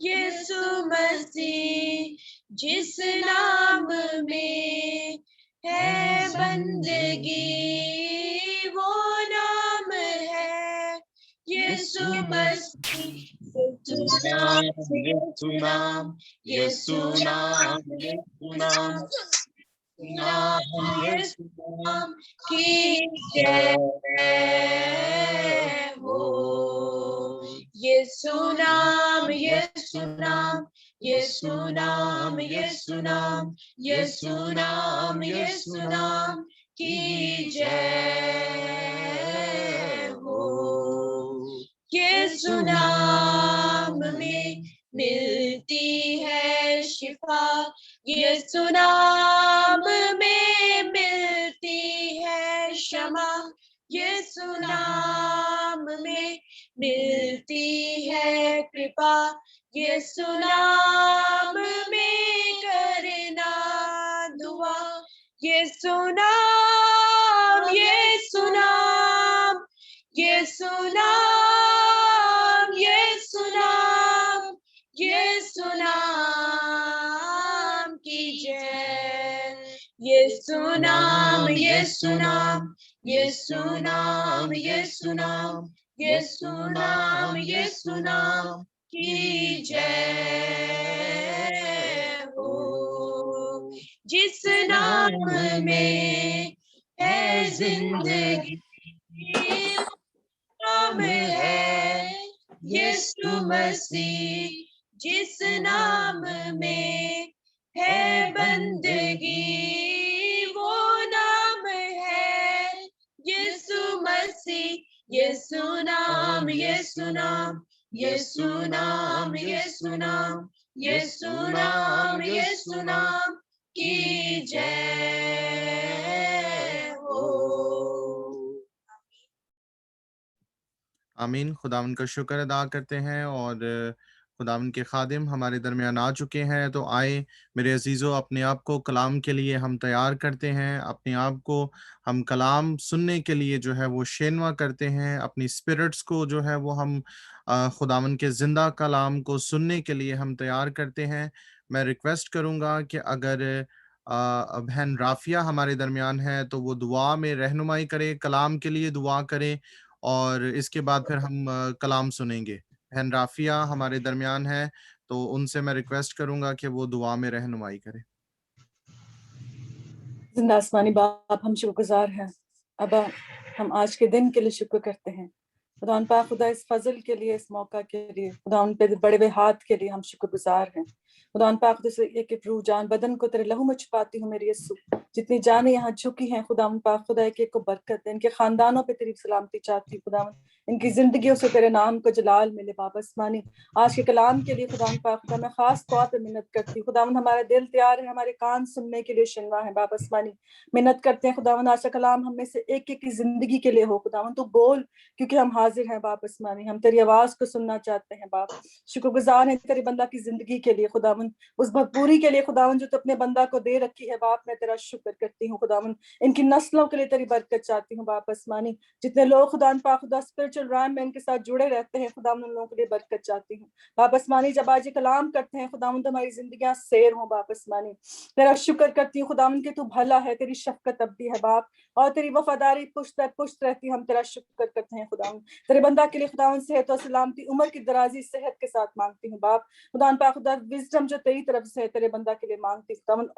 یسوع مسیح، جس نام میں ہے بندگی وہ نام ہے یسوع مسیح، یسوع نام، یسوع نام، یسوع نام، یسوع نام، یسوع نام کی جے ہو۔ یسوع نام، یسوع نام، یسوع نام، یسوع نام، یسوع نام، یسوع نام کی جے ہو۔ یسوع نام میں ملتی ہے شفا، یسوع نام میں ملتی ہے شمع، یسوع نام میں ملتی ہے کرپا، یسوع نام میں کرنا دعا، یسوع نام، یسوع نام، یسوع نام، یسوع نام، یسوع نام کی جے، یسوع نام، یسوع نام، یسوع نام، یسوع نام، یسوع نام، یسوع نام کی جے ہو۔ جس نام میں ہے زندگی نام ہے یسوع مسیح، جس نام میں ہے بندگی وہ نام ہے یسوع مسیح، یسوع نام، یسوع نام، یسوع نام، یسوع نام، یسوع نام، یسوع نام کی جے ہو۔ آمین۔ خداوند کا شکر ادا کرتے ہیں، اور خداوند کے خادم ہمارے درمیان آ چکے ہیں، تو آئے میرے عزیزو، اپنے آپ کو کلام کے لیے ہم تیار کرتے ہیں، اپنے آپ کو ہم کلام سننے کے لیے جو ہے وہ شینوا کرتے ہیں، اپنی اسپرٹس کو جو ہے وہ ہم خداوند کے زندہ کلام کو سننے کے لیے ہم تیار کرتے ہیں۔ میں ریکویسٹ کروں گا کہ اگر بہن رافیہ ہمارے درمیان ہے تو وہ دعا میں رہنمائی کرے، کلام کے لیے دعا کرے، اور اس کے بعد پھر ہم کلام سنیں گے۔ بہن رافیہ ہمارے درمیان ہے تو ان سے میں ریکویسٹ کروں گا کہ وہ دعا میں رہنمائی کرے۔ زندہ آسمانی باپ، ہم شکر گزار ہیں ابا، ہم آج کے دن کے لیے شکر کرتے ہیں خدا ان پاک، خدا اس فضل کے لیے، اس موقع کے لیے، خدا ان پہ بڑے بڑے ہاتھ کے لیے ہم شکر گزار ہیں خدا ان پاک، جیسے ایک ایک روح جان بدن کو تیرے لہو میں چھپاتی ہوں میری یسوع، جتنی جانیں یہاں جھکی ہیں خدا ان پاک، خدا ایک ایک کو برکت دے، ان کے خاندانوں پہ تیری سلامتی چاہتی ہوں خدا، ان کی زندگیوں سے تیرے نام کو جلال ملے باپ آسمانی۔ آج کے کلام کے لیے خدا ان پاک، خدا میں خاص طور پہ منت کرتی ہوں خدا، ہمارا دل تیار ہے، ہمارے کان سننے کے لیے شنوا ہے باپ آسمانی۔ منت کرتے ہیں خداوند آج کا کلام ہم میں سے ایک ایک کی زندگی کے لیے ہو خداوند، تو بول کیونکہ ہم حاضر ہیں باپ آسمانی، ہم تیری آواز کو سننا چاہتے ہیں باپ۔ شکر گزار ہیں تیرے بندہ کی زندگی کے لیے خداوند، اس بھرپوری کے لیے خداوند جو تو اپنے بندہ کو دے رکھی ہے باپ، میں تیرا شکر کرتی ہوں خداوند، ان کی نسلوں کے لیے تیری برکت چاہتی ہوں باپ آسمانی۔ جتنے لوگ خداوند پاک خدا اسپرچل رائم میں ان کے ساتھ جڑے رہتے ہیں خداوند، ان لوگوں کے لیے برکت چاہتی ہوں باپ آسمانی۔ جب آج یہ کلام کرتے ہیں خداوند ہماری زندگیاں سیر ہوں باپ آسمانی، تیرا شکر کرتی ہوں خداوند کہ تو بھلا ہے، تیری شفقت ابدی ہے باپ، اور تیری وفاداری پشت در پشت رہتی ہے، ہم تیرا شکر کرتے ہیں خداوند۔ تیرے بندہ کے لیے خداوند صحت و سلامتی، عمر کی درازی صحت کے ساتھ مانگتی ہوں باپ خداوند پاک، خدا وزڈم جو تیری طرف سے ہے تیرے بندہ کے لیے مانگتی ہوں خداوند،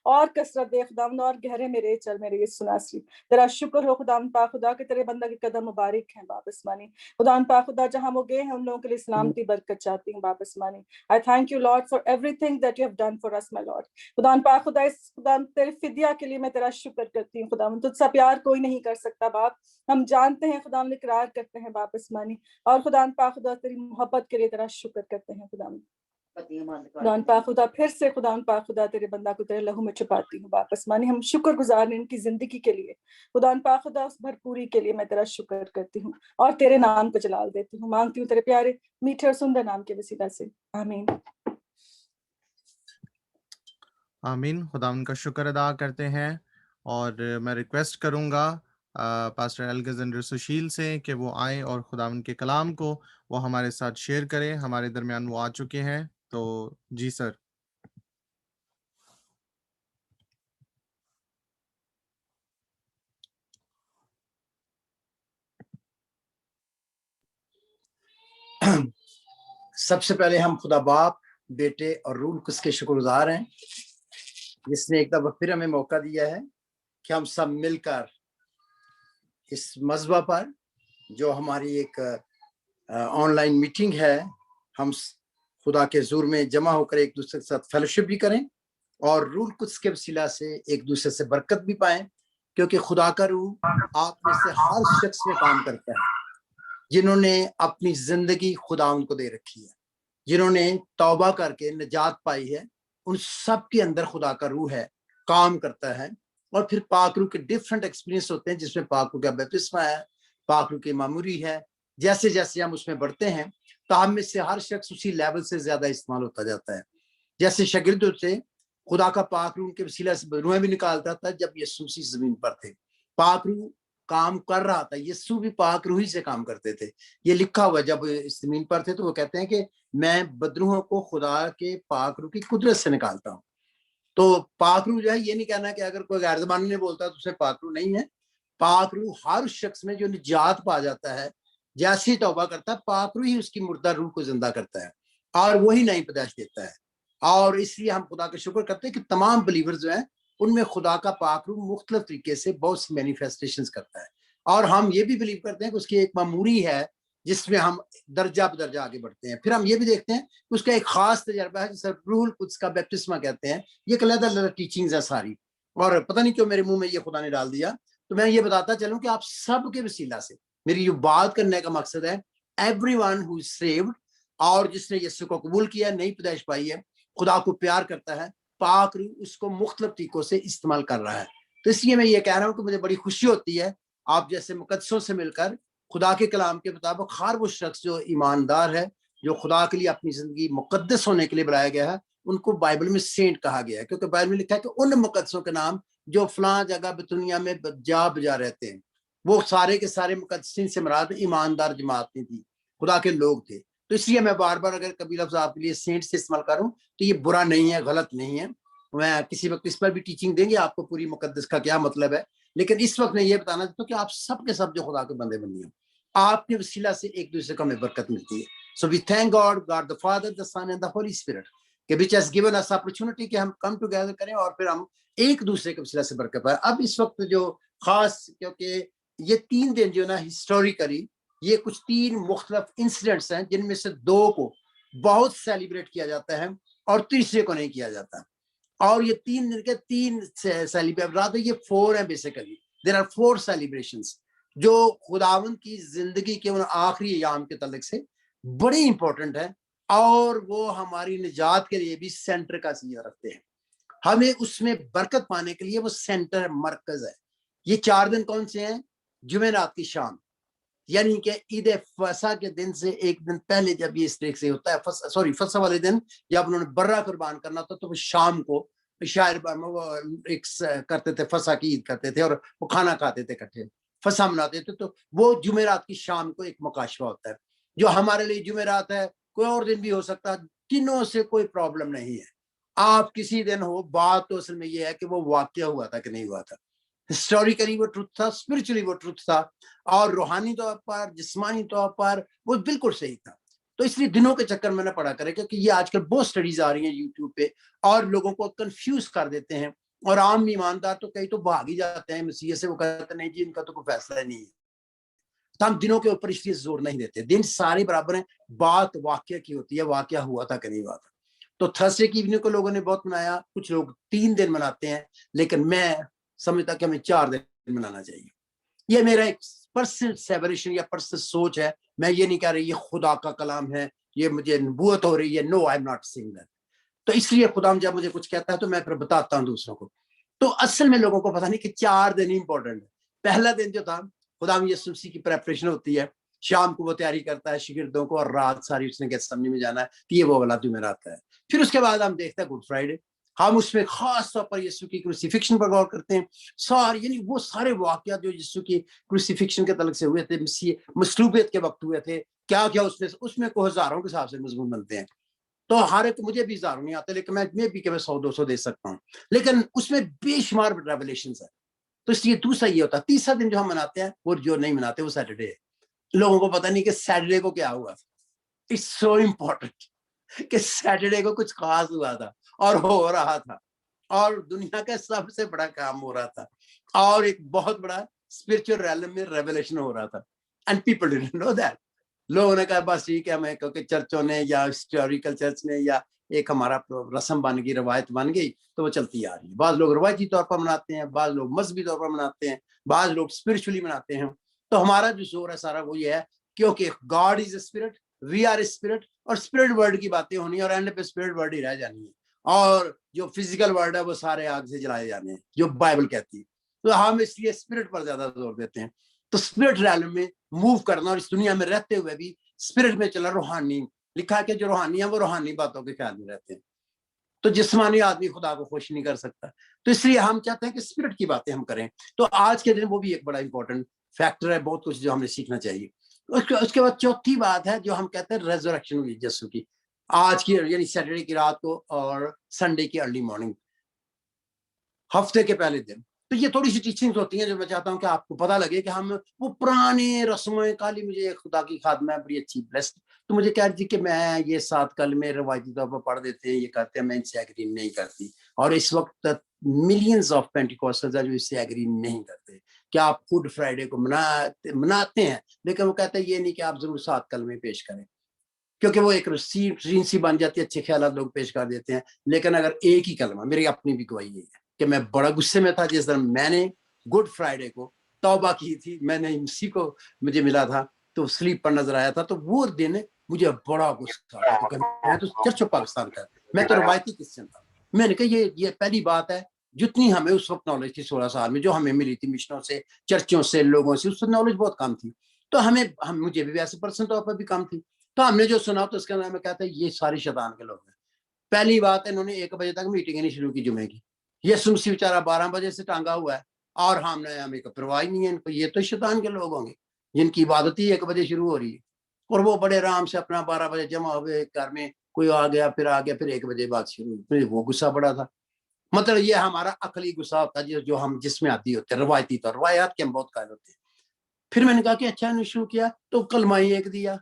اور کثرت دے خداوند، اور گہرے میں رے چل میرے یسوع ناصری۔ تیرا شکر ہو خداوند پاک خدا کہ تیرے بندہ کے قدم مبارک ہیں باپ اسمانی خداوند پاک خدا، جہاں وہ گئے ہیں ان لوگوں کے لیے سلامتی برکت چاہتی ہوں باپ اسمانی۔ I thank you Lord for everything that you have done for us my Lord۔ خداوند پاک خدا، اس خداوند تیرے فدیہ کے لیے میں تیرا شکر کرتی ہوں خداوند، تجھ سا پیار کوئی نہیں کر سکتا باپ، ہم جانتے ہیں خداوند، اقرار کرتے ہیں باپ اسمانی، اور خداوند پاک خدا تیری محبت کے لیے تیرا شکر کرتے ہیں خداوند۔ خداوند پاک خدا پھر سے خداوند پاک خدا تیرے بندہ کو تیرے لہو میں چھپاتی ہوں باپ اسمانی، ہم شکر گزار ہیں ان کی زندگی کے لیے خداوند پاک خدا، اس بھرپوری کے لیے میں تیرا شکر کرتی ہوں اور تیرے نام کو جلال دیتی ہوں، مانگتی ہوں تیرے پیارے میٹھے اور سندر نام کے وسیلہ سے، آمین۔ آمین۔ خداوند کا شکر ادا کرتے ہیں، اور میں ریکویسٹ کروں گا پاسٹر الگزینڈر سشیل سے کہ وہ آئیں اور خداوند کے کلام کو وہ ہمارے ساتھ شیئر کریں. ہمارے درمیان وہ آ چکے ہیں. تو جی سر. سب سے پہلے ہم خدا باپ، بیٹے اور روح القدس کے شکر گزار ہیں جس نے ایک دفعہ پھر ہمیں موقع دیا ہے کہ ہم سب مل کر اس مذبح پر جو ہماری ایک آن لائن میٹنگ ہے، ہم خدا کے حضور میں جمع ہو کر ایک دوسرے کے ساتھ فیلوشپ بھی کریں اور روح القدس کے وسیلہ سے ایک دوسرے سے برکت بھی پائیں، کیونکہ خدا کا روح آپ میں سے ہر شخص میں کام کرتا ہے جنہوں نے اپنی زندگی خدا ان کو دے رکھی ہے، جنہوں نے توبہ کر کے نجات پائی ہے، ان سب کے اندر خدا کا روح ہے، کام کرتا ہے. اور پھر پاک روح کے ڈیفرنٹ ایکسپیرینس ہوتے ہیں جس میں پاک روح کا بپتسمہ ہے، پاک روح کی معموری ہے. جیسے جیسے ہم اس میں بڑھتے ہیں تو ہم میں سے ہر شخص اسی لیول سے زیادہ استعمال ہوتا جاتا ہے. جیسے شاگرد ہوتے خدا کا پاک روح کے وسیلہ سے روحیں بھی نکالتا تھا جب یسوع مسیح زمین پر تھے. پاک روح کام کر رہا تھا، یسوع بھی پاک روحی سے کام کرتے تھے. یہ لکھا ہوا جب زمین پر تھے تو وہ کہتے ہیں کہ میں بدروحوں کو خدا کے پاک روح کی قدرت سے نکالتا ہوں. تو پاک روح جو ہے یہ نہیں کہنا کہ اگر کوئی غیر زبانی نہیں بولتا تو اسے پاک روح نہیں ہے. پاک روح ہر شخص میں جو نجات پا جاتا ہے، جیسی توبہ کرتا ہے، پاک روح ہی اس کی مردہ روح کو زندہ کرتا ہے اور وہی نئی پیدائش دیتا ہے. اور اس لیے ہم خدا کا شکر کرتے ہیں کہ تمام بلیورز جو ہیں ان میں خدا کا پاک روح مختلف طریقے سے بہت سی مینیفیسٹیشنز کرتا ہے. اور ہم یہ بھی بلیو کرتے ہیں کہ اس کی ایک معموری ہے جس میں ہم درجہ بدرجہ آگے بڑھتے ہیں. پھر ہم یہ بھی دیکھتے ہیں کہ اس کا ایک خاص تجربہ ہے جسے روح القدس کا بیپٹسمہ کہتے ہیں. یہ ایک علیحدہ علیحدہ ٹیچنگز ہے ساری، اور پتہ نہیں کیوں میرے منہ میں یہ خدا نے ڈال دیا. تو میں یہ بتاتا چلوں کہ آپ سب کے وسیلہ سے میری جو بات کرنے کا مقصد ہے، ایوری ون ہو از سیوڈ، اور جس نے یسوع کو قبول کیا، نئی پیدائش پائی ہے، خدا کو پیار کرتا ہے، پاک روح اس کو مختلف طریقوں سے استعمال کر رہا ہے. تو اس لیے میں یہ کہہ رہا ہوں کہ مجھے بڑی خوشی ہوتی ہے آپ جیسے مقدسوں سے مل کر خدا کے کلام کے مطابق ہر وہ شخص جو ایماندار ہے، جو خدا کے لیے اپنی زندگی مقدس ہونے کے لیے بلایا گیا ہے، ان کو بائبل میں سینٹ کہا گیا ہے، کیونکہ بائبل میں لکھا ہے کہ ان مقدسوں کے نام جو فلاں جگہ دنیا میں جا بجا رہتے ہیں، وہ سارے کے سارے مقدسین سے مراد ایماندار جماعتیں تھی، خدا کے لوگ تھے. تو اس لیے میں بار بار اگر کبھی لفظ آپ کے لیے سینٹ سے استعمال کروں تو یہ برا نہیں ہے، غلط نہیں ہے. میں کسی وقت اس پر بھی ٹیچنگ دیں گے آپ کو پوری مقدس کا کیا مطلب ہے، لیکن اس وقت میں یہ بتانا چاہتا ہوں کہ آپ سب کے سب جو خدا کے بندے بنی ہیں، آپ کے وسیلہ سے ایک دوسرے کو ہمیں برکت ملتی ہے. So we thank God the Father, the Son and the Holy Spirit کہ which has given us opportunity کہ ہم come together کریں اور پھر ہم ایک دوسرے کے وسیلہ سے برکت پائیں. اب اس وقت جو خاص، کیونکہ یہ 3 دن جو نا ہسٹوریکلی یہ کچھ 3 مختلف انسیڈنٹس ہیں جن میں سے 2 کو بہت سیلیبریٹ کیا جاتا ہے اور تیسرے کو نہیں کیا جاتا. اور یہ 3 دن کے 3 سیلیبریٹ، یہ 4 ہیں بیسیکلی. دیر آر 4 سیلیبریشنز جو خداوند کی زندگی کے ان آخری ایام کے تعلق سے بڑی امپورٹنٹ ہے، اور وہ ہماری نجات کے لیے بھی سینٹر کا سیدھا رکھتے ہیں. ہمیں اس میں برکت پانے کے لیے وہ سینٹر مرکز ہے. یہ 4 دن کون سے ہیں؟ جمعرات کی شام، یعنی کہ عید فصح کے دن سے ایک دن پہلے جب یہ اس طریقے سے ہوتا ہے، فصح والے دن جب انہوں نے برہ قربان کرنا تھا تو وہ شام کو شاعر ایک کرتے تھے، فصح کی عید کرتے تھے اور وہ کھانا کھاتے تھے اکٹھے، فصح مناتے تھے. تو وہ جمعرات کی شام کو ایک مکاشفہ ہوتا ہے جو ہمارے لیے جمعرات ہے، کوئی اور دن بھی ہو سکتا ہے، دنوں سے کوئی پرابلم نہیں ہے. آپ کسی دن ہو، بات تو اصل میں یہ ہے کہ وہ واقعہ ہوا تھا کہ نہیں ہوا تھا. ہسٹوریکلی وہ ٹروتھ تھا، اسپرچولی وہ ٹروتھ تھا، اور روحانی طور پر، جسمانی طور پر وہ بالکل صحیح تھا. تو اس لیے دنوں کے چکر میں نہ پڑا کرے، کیونکہ یہ آج کل بہت سٹڈیز آ رہی ہیں یوٹیوب پہ اور لوگوں کو کنفیوز کر دیتے ہیں، اور عام ایماندار تو کئی تو بھاگ ہی جاتے ہیں مسیح سے، وہ کہتے ہیں نہیں جی ان کا تو کوئی فیصلہ نہیں ہے. تو ہم دنوں کے اوپر اس لیے زور نہیں دیتے، دن سارے برابر ہیں، بات واقعہ کی ہوتی ہے، واقعہ ہوا تھا کہ نہیں ہوا تھا. تو تھرسڈے کی ایوننگ کو لوگوں نے بہت منایا، کچھ لوگ 3 دن مناتے ہیں، لیکن میں سمجھتا کہ ہمیں 4 دن منانا چاہیے. یہ میرا ایک پرسنل سیبریشن یا پرسنل سوچ ہے. میں یہ نہیں کہہ رہی یہ خدا کا کلام ہے، یہ مجھے نبوت ہو رہی ہے، no I am not seeing that. تو اس لیے خدا جب مجھے کچھ کہتا ہے تو میں پھر بتاتا ہوں دوسروں کو. تو اصل میں لوگوں کو پتہ نہیں کہ 4 دن امپورٹنٹ ہے. پہلا دن جو تھا خدا یسوع مسیح کی پریپریشن ہوتی ہے، شام کو وہ تیاری کرتا ہے شاگردوں کو، اور رات ساری اس نے گیتسمنی میں جانا ہے، کہ یہ وہ والا جمعرات ہے. پھر اس کے بعد ہم دیکھتے ہیں گڈ فرائیڈے. ہم اس میں خاص طور پر یسوع کی کروسیفکشن پر غور کرتے ہیں. سارے یعنی وہ سارے واقعات جو یسوع کی کروسیفکشن کے تعلق سے ہوئے تھے, مصلوبیت کے وقت ہوئے تھے, کیا کیا اس میں کو ہزاروں کے حساب سے مضمون بنتے ہیں. تو ہر ایک مجھے بھی ہزاروں نہیں آتے, لیکن میں بھی کہ میں 100-200 دے سکتا ہوں, لیکن اس میں بے شمار ریویلیشنز ہیں. تو اس لیے دوسرا یہ ہوتا ہے, تیسرا دن جو ہم مناتے ہیں وہ جو نہیں مناتے وہ سیٹرڈے ہے. لوگوں کو پتہ نہیں کہ سیٹرڈے کو کیا ہوا. اٹس سو امپورٹنٹ کہ سیٹرڈے کو کچھ خاص ہوا تھا اور ہو رہا تھا, اور دنیا کا سب سے بڑا کام ہو رہا تھا, اور ایک بہت بڑا اسپرچل ریلم میں ریویلیشن ہو رہا تھا. And people didn't know that. لوگوں نے کہا بس ٹھیک ہے, ہمیں کیونکہ چرچوں نے یا ہسٹوریکل چرچ نے یا ایک ہمارا رسم بن گئی, روایت بن گئی, تو وہ چلتی آ رہی ہے. بعض لوگ روایتی طور پر مناتے ہیں, بعض لوگ مذہبی طور پر مناتے ہیں, بعض لوگ اسپرچولی مناتے ہیں. تو ہمارا جو زور ہے سارا وہ یہ ہے کیونکہ God is a spirit, we are a spirit, اور اسپرٹ ورڈ کی باتیں ہونی اور اینڈ پہ اسپرٹ ورڈ ہی رہ جانی ہے, اور جو فزیکل ورڈ ہے وہ سارے آگ سے جلائے جانے ہیں جو بائبل کہتی ہے. تو ہم اس لیے اسپرٹ پر زیادہ زور دیتے ہیں. تو اسپرٹ ریلم میں موو کرنا اور اس دنیا میں رہتے ہوئے بھی اسپرٹ میں چلا, روحانی لکھا ہے کہ جو روحانی ہیں وہ روحانی باتوں کے خیال میں رہتے ہیں. تو جسمانی آدمی خدا کو خوش نہیں کر سکتا, تو اس لیے ہم چاہتے ہیں کہ اسپرٹ کی باتیں ہم کریں. تو آج کے دن وہ بھی ایک بڑا امپورٹنٹ فیکٹر ہے, بہت کچھ جو ہم نے سیکھنا چاہیے. اس کے بعد چوتھی بات ہے جو ہم کہتے ہیں ریزریکشن ہوئی یسوع کی, آج کی یعنی سیٹرڈے کی رات کو اور سنڈے کی ارلی مارننگ, ہفتے کے پہلے دن. تو یہ تھوڑی سی ٹیچنگز ہوتی ہیں جو میں چاہتا ہوں کہ آپ کو پتہ لگے کہ ہم وہ پرانے رسمیں, کالی مجھے خدا کی خادمہ ہے بڑی اچھی بلیسڈ, تو مجھے کہہ رہی تھی کہ میں یہ 7 کلمے روایتی طور پر پڑھ دیتے ہیں, یہ کہتے ہیں, میں ان سے ایگری نہیں کرتی. اور اس وقت ملینز آف پینٹیکوسٹلز ہیں جو اس سے ایگری نہیں کرتے کہ آپ گڈ فرائیڈے کو مناتے ہیں, لیکن وہ کہتے ہیں یہ نہیں کہ آپ ضرور 7 کلمے پیش کریں, کیونکہ وہ ایک روٹین سی بن جاتی ہے, اچھے خیالات لوگ پیش کر دیتے ہیں. لیکن اگر ایک ہی کلمہ, میری اپنی بھی گواہی ہے کہ میں بڑا غصے میں تھا جس دن میں نے گڈ فرائیڈے کو توبہ کی تھی, میں نے اسی کو مجھے ملا تھا تو سلیپ پر نظر آیا تھا, تو وہ دن مجھے بڑا غصہ آیا, کیونکہ میں تو چرچ آف پاکستان کا, میں تو روایتی کرسچن تھا. میں نے کہا یہ پہلی بات ہے, جتنی ہمیں اس وقت نالج تھی 16 سال میں جو ہمیں ملی تھی مشنوں سے, چرچوں سے, لوگوں سے, اس وقت نالج بہت کم تھی. تو مجھے بھی ویسے پرسنل طور پر بھی کم تھی. تو ہم نے جو سنا تو اس کے اندر میں کہتا ہے یہ ساری شیطان کے لوگ ہیں. پہلی بات ہے انہوں نے 1 بجے تک میٹنگ نہیں شروع کی جمعے کی, یسوع مسیح بیچارہ 12 بجے سے ٹانگا ہوا ہے, اور ہمیں پرواہ نہیں ہے ان کو. یہ تو شیطان کے لوگ ہوں گے جن کی عبادت ہی 1 بجے شروع ہو رہی ہے, اور وہ بڑے آرام سے اپنا 12 بجے جمع ہوئے گھر میں, کوئی آ گیا پھر 1 بجے بات شروع ہوئی. پھر وہ غصہ بڑا تھا. مطلب یہ ہمارا عقلی غصہ ہوتا ہے جو ہم جس میں عادی ہوتے ہیں, روایتی طور روایات کے ہم بہت قائل ہوتے ہیں. پھر میں نے کہا کہ اچھا شروع کیا تو کلمہ ہی ایک دیا,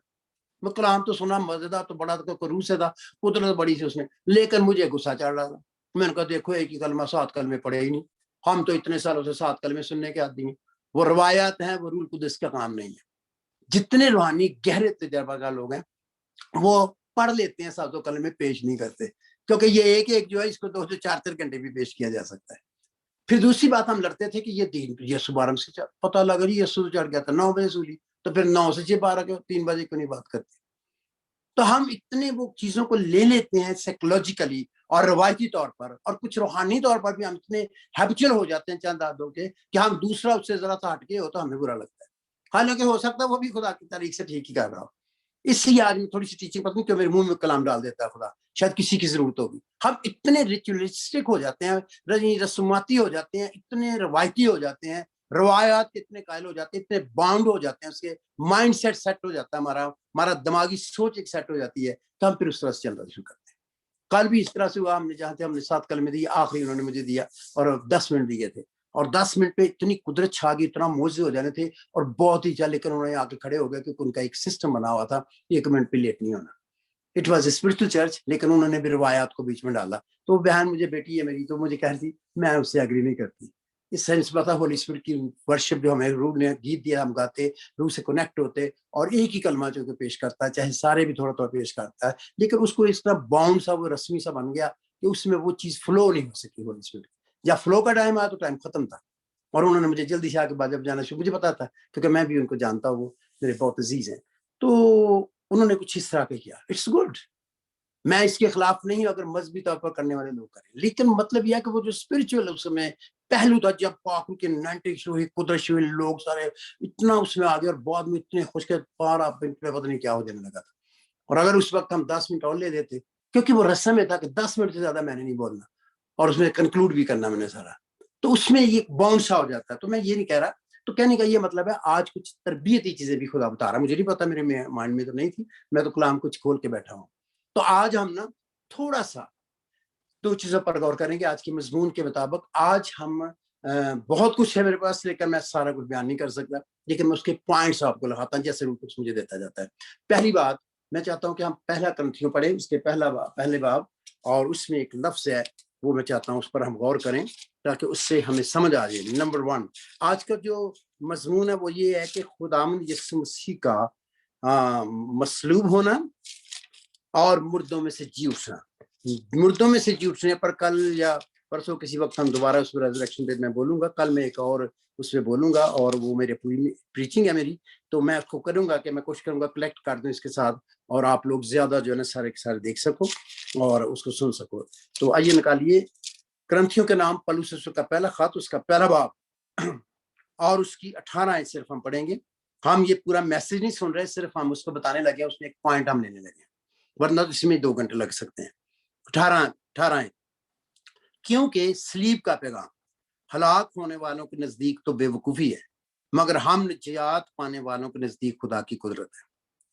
میں کلام تو سنا, مزیدار تو بڑا روح سے تھا, قدرت بڑی سی اس میں, لیکن مجھے غصہ چڑھ رہا تھا. میں نے کہا دیکھو ایک ہی کلمہ 7 کلمے پڑھے ہی نہیں, ہم تو اتنے سالوں سے 7 کلمے سننے کے عادی ہیں. وہ روایات ہیں, وہ روح القدس کا کام نہیں ہے. جتنے روحانی گہرے تجربہ کا لوگ ہیں وہ پڑھ لیتے ہیں, 7 کلمے پیش نہیں کرتے, کیونکہ یہ ایک جو ہے اس کو 2 سے 4 گھنٹے بھی پیش کیا جا سکتا ہے. پھر دوسری بات ہم لڑتے تھے کہ یہ دین یسوع 12 سے پتہ لگا جی یسوع چڑھ گیا تھا 9 بجے سولی, تو پھر 9 سے 12 کے 3 بجے کیوں نہیں بات کرتے. تو ہم اتنے وہ چیزوں کو لے لیتے ہیں سائیکولوجیکلی اور روایتی طور پر, اور کچھ روحانی طور پر بھی ہم اتنے ہیبچل ہو جاتے ہیں چند عادتوں کے کہ ہم دوسرا اس سے ذرا سا ہٹ کے ہو تو ہمیں برا لگتا ہے, حالانکہ ہو سکتا ہے وہ بھی خدا کی تاریخ سے ٹھیک ہی کر رہا ہو. اس لیے آج میں تھوڑی سی ٹیچنگ پتہ نہیں کیوں میرے منہ میں کلام ڈال دیتا ہے خدا, شاید کسی کی ضرورت ہوگی. ہم اتنے ریچولسٹک ہو جاتے ہیں, رسوماتی ہو جاتے ہیں, اتنے روایتی ہو جاتے ہیں, روایات کے اتنے قائل ہو جاتے ہیں, اتنے باؤنڈ ہو جاتے ہیں, اس کے مائنڈ سیٹ ہو جاتا ہے, ہمارا دماغی سوچ ایک سیٹ ہو جاتی ہے, تو ہم پھر اس طرح سے چلنا شروع کرتے ہیں. کل بھی اس طرح سے ہوا, ہم نے جہاں تھے ہم نے 7 کلمے دیے, آخری انہوں نے مجھے دیا اور 10 منٹ دیے تھے, اور 10 منٹ پہ اتنی قدرت چھا گئی, اتنا موزے ہو جانے تھے, اور بہت ہی لیکن انہوں نے آ کے کھڑے ہو گئے کیونکہ ان کا ایک سسٹم بنا ہوا تھا 1 منٹ پہ لیٹ نہیں ہونا. It was a spiritual church, لیکن انہوں نے بھی روایات کو بیچ میں ڈالا. تو وہ بہن مجھے بیٹی ہے میری, تو مجھے کہہ رہی تھی میں اس سے ایگری نہیں کرتی. اس سے نسبت ہولی اسپرٹ کی ورشپ جو ہمیں روح نے گیت دیا, ہم گاتے, روح سے کنیکٹ ہوتے, اور ایک ہی کلمہ جو کہ پیش کرتا ہے, چاہے سارے بھی تھوڑا تھوڑا پیش کرتا ہے, لیکن اس کو اس طرح باؤنڈ سا, وہ رسمی سا بن گیا کہ اس میں وہ چیز فلو نہیں ہو سکی. ہولی اسپرٹ یا فلو کا ٹائم آیا تو ٹائم ختم تھا, اور انہوں نے مجھے جلدی سے آ کے جب جانا شروع, مجھے پتا تھا کیونکہ میں بھی ان کو جانتا ہوں, وہ میرے بہت عزیز ہیں. تو انہوں نے کچھ اس طرح کے کیا, اٹس گڈ, میں اس کے خلاف نہیں اگر مذہبی طور پر کرنے والے لوگ کریں, لیکن مطلب یہ ہے کہ وہ جو اسپرچل اس میں پہلو تھا, جب پاک کی 90 شروع ہوئی, قدرت شروع ہوئی, لوگ سارے اتنا اس میں آ گئے, اور بعد میں اتنے خوش کے پارا پتہ نہیں کیا ہو جانے لگا تھا. اور اگر اس وقت ہم 10 منٹ اور لے دیتے, کیونکہ وہ رسم میں تھا کہ 10 منٹ سے زیادہ میں نے نہیں بولنا, اور اس میں کنکلوڈ بھی کرنا میں نے سارا، تو اس میں یہ باؤنس ہو جاتا ہے. تو میں یہ نہیں کہہ رہا، تو کہنے کا یہ مطلب ہے آج کچھ تربیتی چیزیں بھی خدا بتا رہا، مجھے نہیں پتا، میرے مائنڈ میں تو نہیں تھی، میں تو کلام کچھ کھول کے بیٹھا ہوں. تو آج ہم نا تھوڑا سا 2 چیزوں پر غور کریں گے آج کے مضمون کے مطابق. آج ہم بہت کچھ ہے میرے پاس، لیکن میں سارا کچھ بیان نہیں کر سکتا، لیکن میں اس کے پوائنٹس آپ کو لگاتا ہوں جیسے کچھ مجھے دیتا جاتا ہے. پہلی بات میں چاہتا ہوں کہ ہم پہلا کرنتھیوں پڑھیں، اس کے پہلے باب، اور اس میں ایک لفظ ہے وہ میں چاہتا ہوں اس پر ہم غور کریں تاکہ اس سے ہمیں سمجھ آ جائے. نمبر 1 آج کا جو مضمون ہے وہ یہ ہے کہ خداوند یسوع مسیح کا مصلوب ہونا اور مردوں میں سے جی اٹھنا. مردوں میں سے جی اٹھنے پر کل یا پرسوں کسی وقت ہم دوبارہ اس پر ریزریکشن ڈے میں بولوں گا. کل میں ایک اور اس پہ بولوں گا، اور وہ میرے پوری پریچنگ ہے میری، تو میں اس کو کروں گا کہ میں کوشش کروں گا کلیکٹ کر دوں اس کے ساتھ، اور آپ لوگ زیادہ جو ہے نا سارے کے سارے دیکھ سکو اور اس کو سن سکو. تو آئیے نکالیے کرنتھیوں کے نام پولس رسول کا پہلا خط، اس کا پہلا باب اور اس کی 18 آیت صرف ہم پڑھیں گے. ہم یہ پورا میسج نہیں سن رہے، صرف ہم اس کو بتانے لگے، اس میں ایک پوائنٹ ہم لینے لگے، ورنہ تو اس میں 2 گھنٹے لگ سکتے ہیں. 18 آیت. کیونکہ سلیب کا پیغام ہلاک ہونے والوں کے نزدیک تو بے وقوفی ہے، مگر ہم نجات پانے والوں کے نزدیک خدا کی قدرت ہے.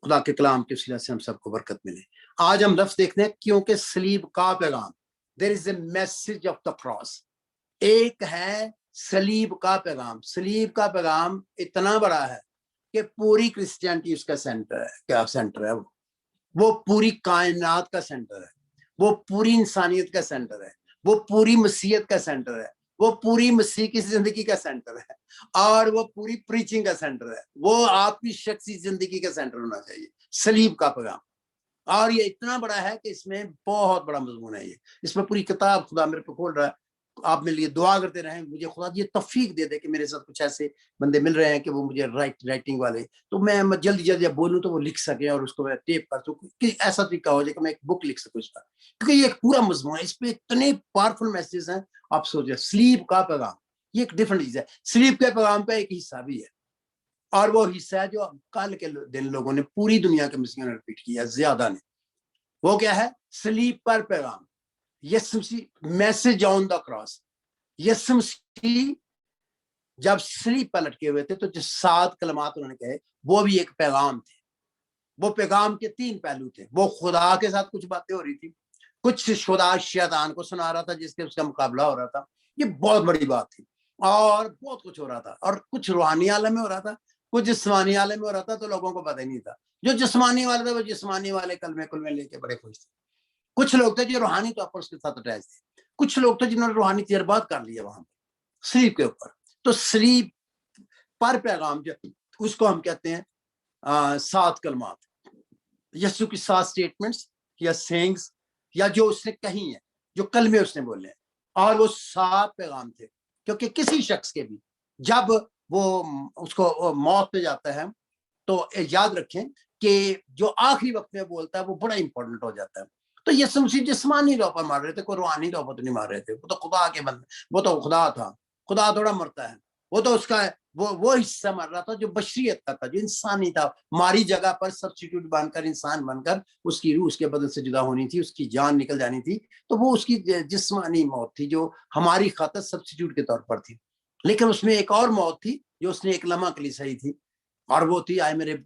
خدا کے کلام کے وسیلہ سے ہم سب کو برکت ملے. آج ہم لفظ دیکھتے ہیں کیونکہ سلیب کا پیغام. There is a message of the cross. ایک ہے سلیب کا پیغام. سلیب کا پیغام اتنا بڑا ہے کہ پوری کرسچینٹی اس کا سینٹر ہے. کیا سینٹر ہے وہ پوری کائنات کا سینٹر ہے، وہ پوری انسانیت کا سینٹر ہے، وہ پوری مسیحیت کا سینٹر ہے، وہ پوری مسیح کی زندگی کا سینٹر ہے، اور وہ پوری پریچنگ کا سینٹر ہے. وہ آپ کی شخصی زندگی کا سینٹر ہونا چاہیے، سلیب کا پیغام. اور یہ اتنا بڑا ہے کہ اس میں بہت بڑا مضمون ہے. یہ اس میں پوری کتاب خدا میرے پہ کھول رہا ہے. آپ میرے لیے دعا کرتے رہیں، مجھے خدا یہ توفیق دے دے کہ میرے ساتھ کچھ ایسے بندے مل رہے ہیں کہ وہ مجھے رائٹنگ والے، تو میں جلدی جلدی بولوں تو وہ لکھ سکیں اور اس کو میں ٹیپ کر سکوں کہ ایسا طریقہ ہو جائے کہ میں ایک بک لکھ سکوں اس پر، کیونکہ یہ ایک پورا مضمون ہے. اس پہ اتنے پاورفل میسیجز ہیں. آپ سوچیں سلیپ کا پیغام، یہ ایک ڈفرنٹ چیز ہے. سلیپ کے پیغام کا ایک حصہ بھی ہے، اور وہ حصہ ہے جو کل کے دن لوگوں نے پوری دنیا کے مسیحیوں نے ریپیٹ کیا، زیادہ نے. وہ کیا ہے؟ سلیپ پر پیغام. یسوع مسیح میسج آن دا کراس. یسوع مسیح جب سلیپ پر لٹکے ہوئے تھے تو جو 7 کلمات انہوں نے کہے وہ بھی ایک پیغام تھے. وہ پیغام کے 3 پہلو تھے. وہ خدا کے ساتھ کچھ باتیں ہو رہی تھی، کچھ خدا شیطان کو سنا رہا تھا جس کے اس کا مقابلہ ہو رہا تھا. یہ بہت بڑی بات تھی، اور بہت کچھ ہو رہا تھا، اور کچھ روحانی عالم میں ہو رہا تھا، کچھ جسمانی عالم میں ہو رہا تھا. تو لوگوں کو پتہ ہی نہیں تھا. جو جسمانی والے تھے وہ جسمانی والے کلمے لے کے بڑے خوش تھے. کچھ لوگ تھے جو روحانی طور پر اس کے ساتھ اٹیچ تھے. کچھ لوگ تھے جنہوں نے روحانی تجربات کر لیا وہاں پہ سلیپ کے اوپر. تو سلیپ پر پیغام جو اس کو ہم کہتے ہیں 7 کلمات، یسوع کی 7 سٹیٹمنٹس یا سینگز، یا جو اس نے کہی ہیں، جو کلمے اس نے بولے ہیں. اور وہ 7 پیغام تھے، کیونکہ کسی شخص کے بھی جب وہ اس کو موت پہ جاتا ہے تو یاد رکھیں کہ جو آخری وقت میں بولتا ہے وہ بڑا امپورٹنٹ ہو جاتا ہے. تو یسوع مسیح جسمانی طور پر مار رہے تھے، کوئی روحانی طور پر تو نہیں مار رہے تھے. وہ تو خدا کے بندے، وہ تو خدا تھا. خدا تھوڑا مرتا ہے، وہ تو اس کا وہ حصہ مر رہا تھا جو بشریت کا تھا، جو انسانی تھا. ہماری جگہ پر سبسٹیٹیوٹ بن کر، انسان بن کر اس کی روح اس کے بدن سے جدا ہونی تھی، اس کی جان نکل جانی تھی. تو وہ اس کی جسمانی موت تھی جو ہماری خاطر سبسٹیٹیوٹ کے طور پر تھی. لیکن اس میں ایک اور موت تھی جو اس نے ایک لمحہ کے لیے سہی تھی، اور وہ تھی آئے میرے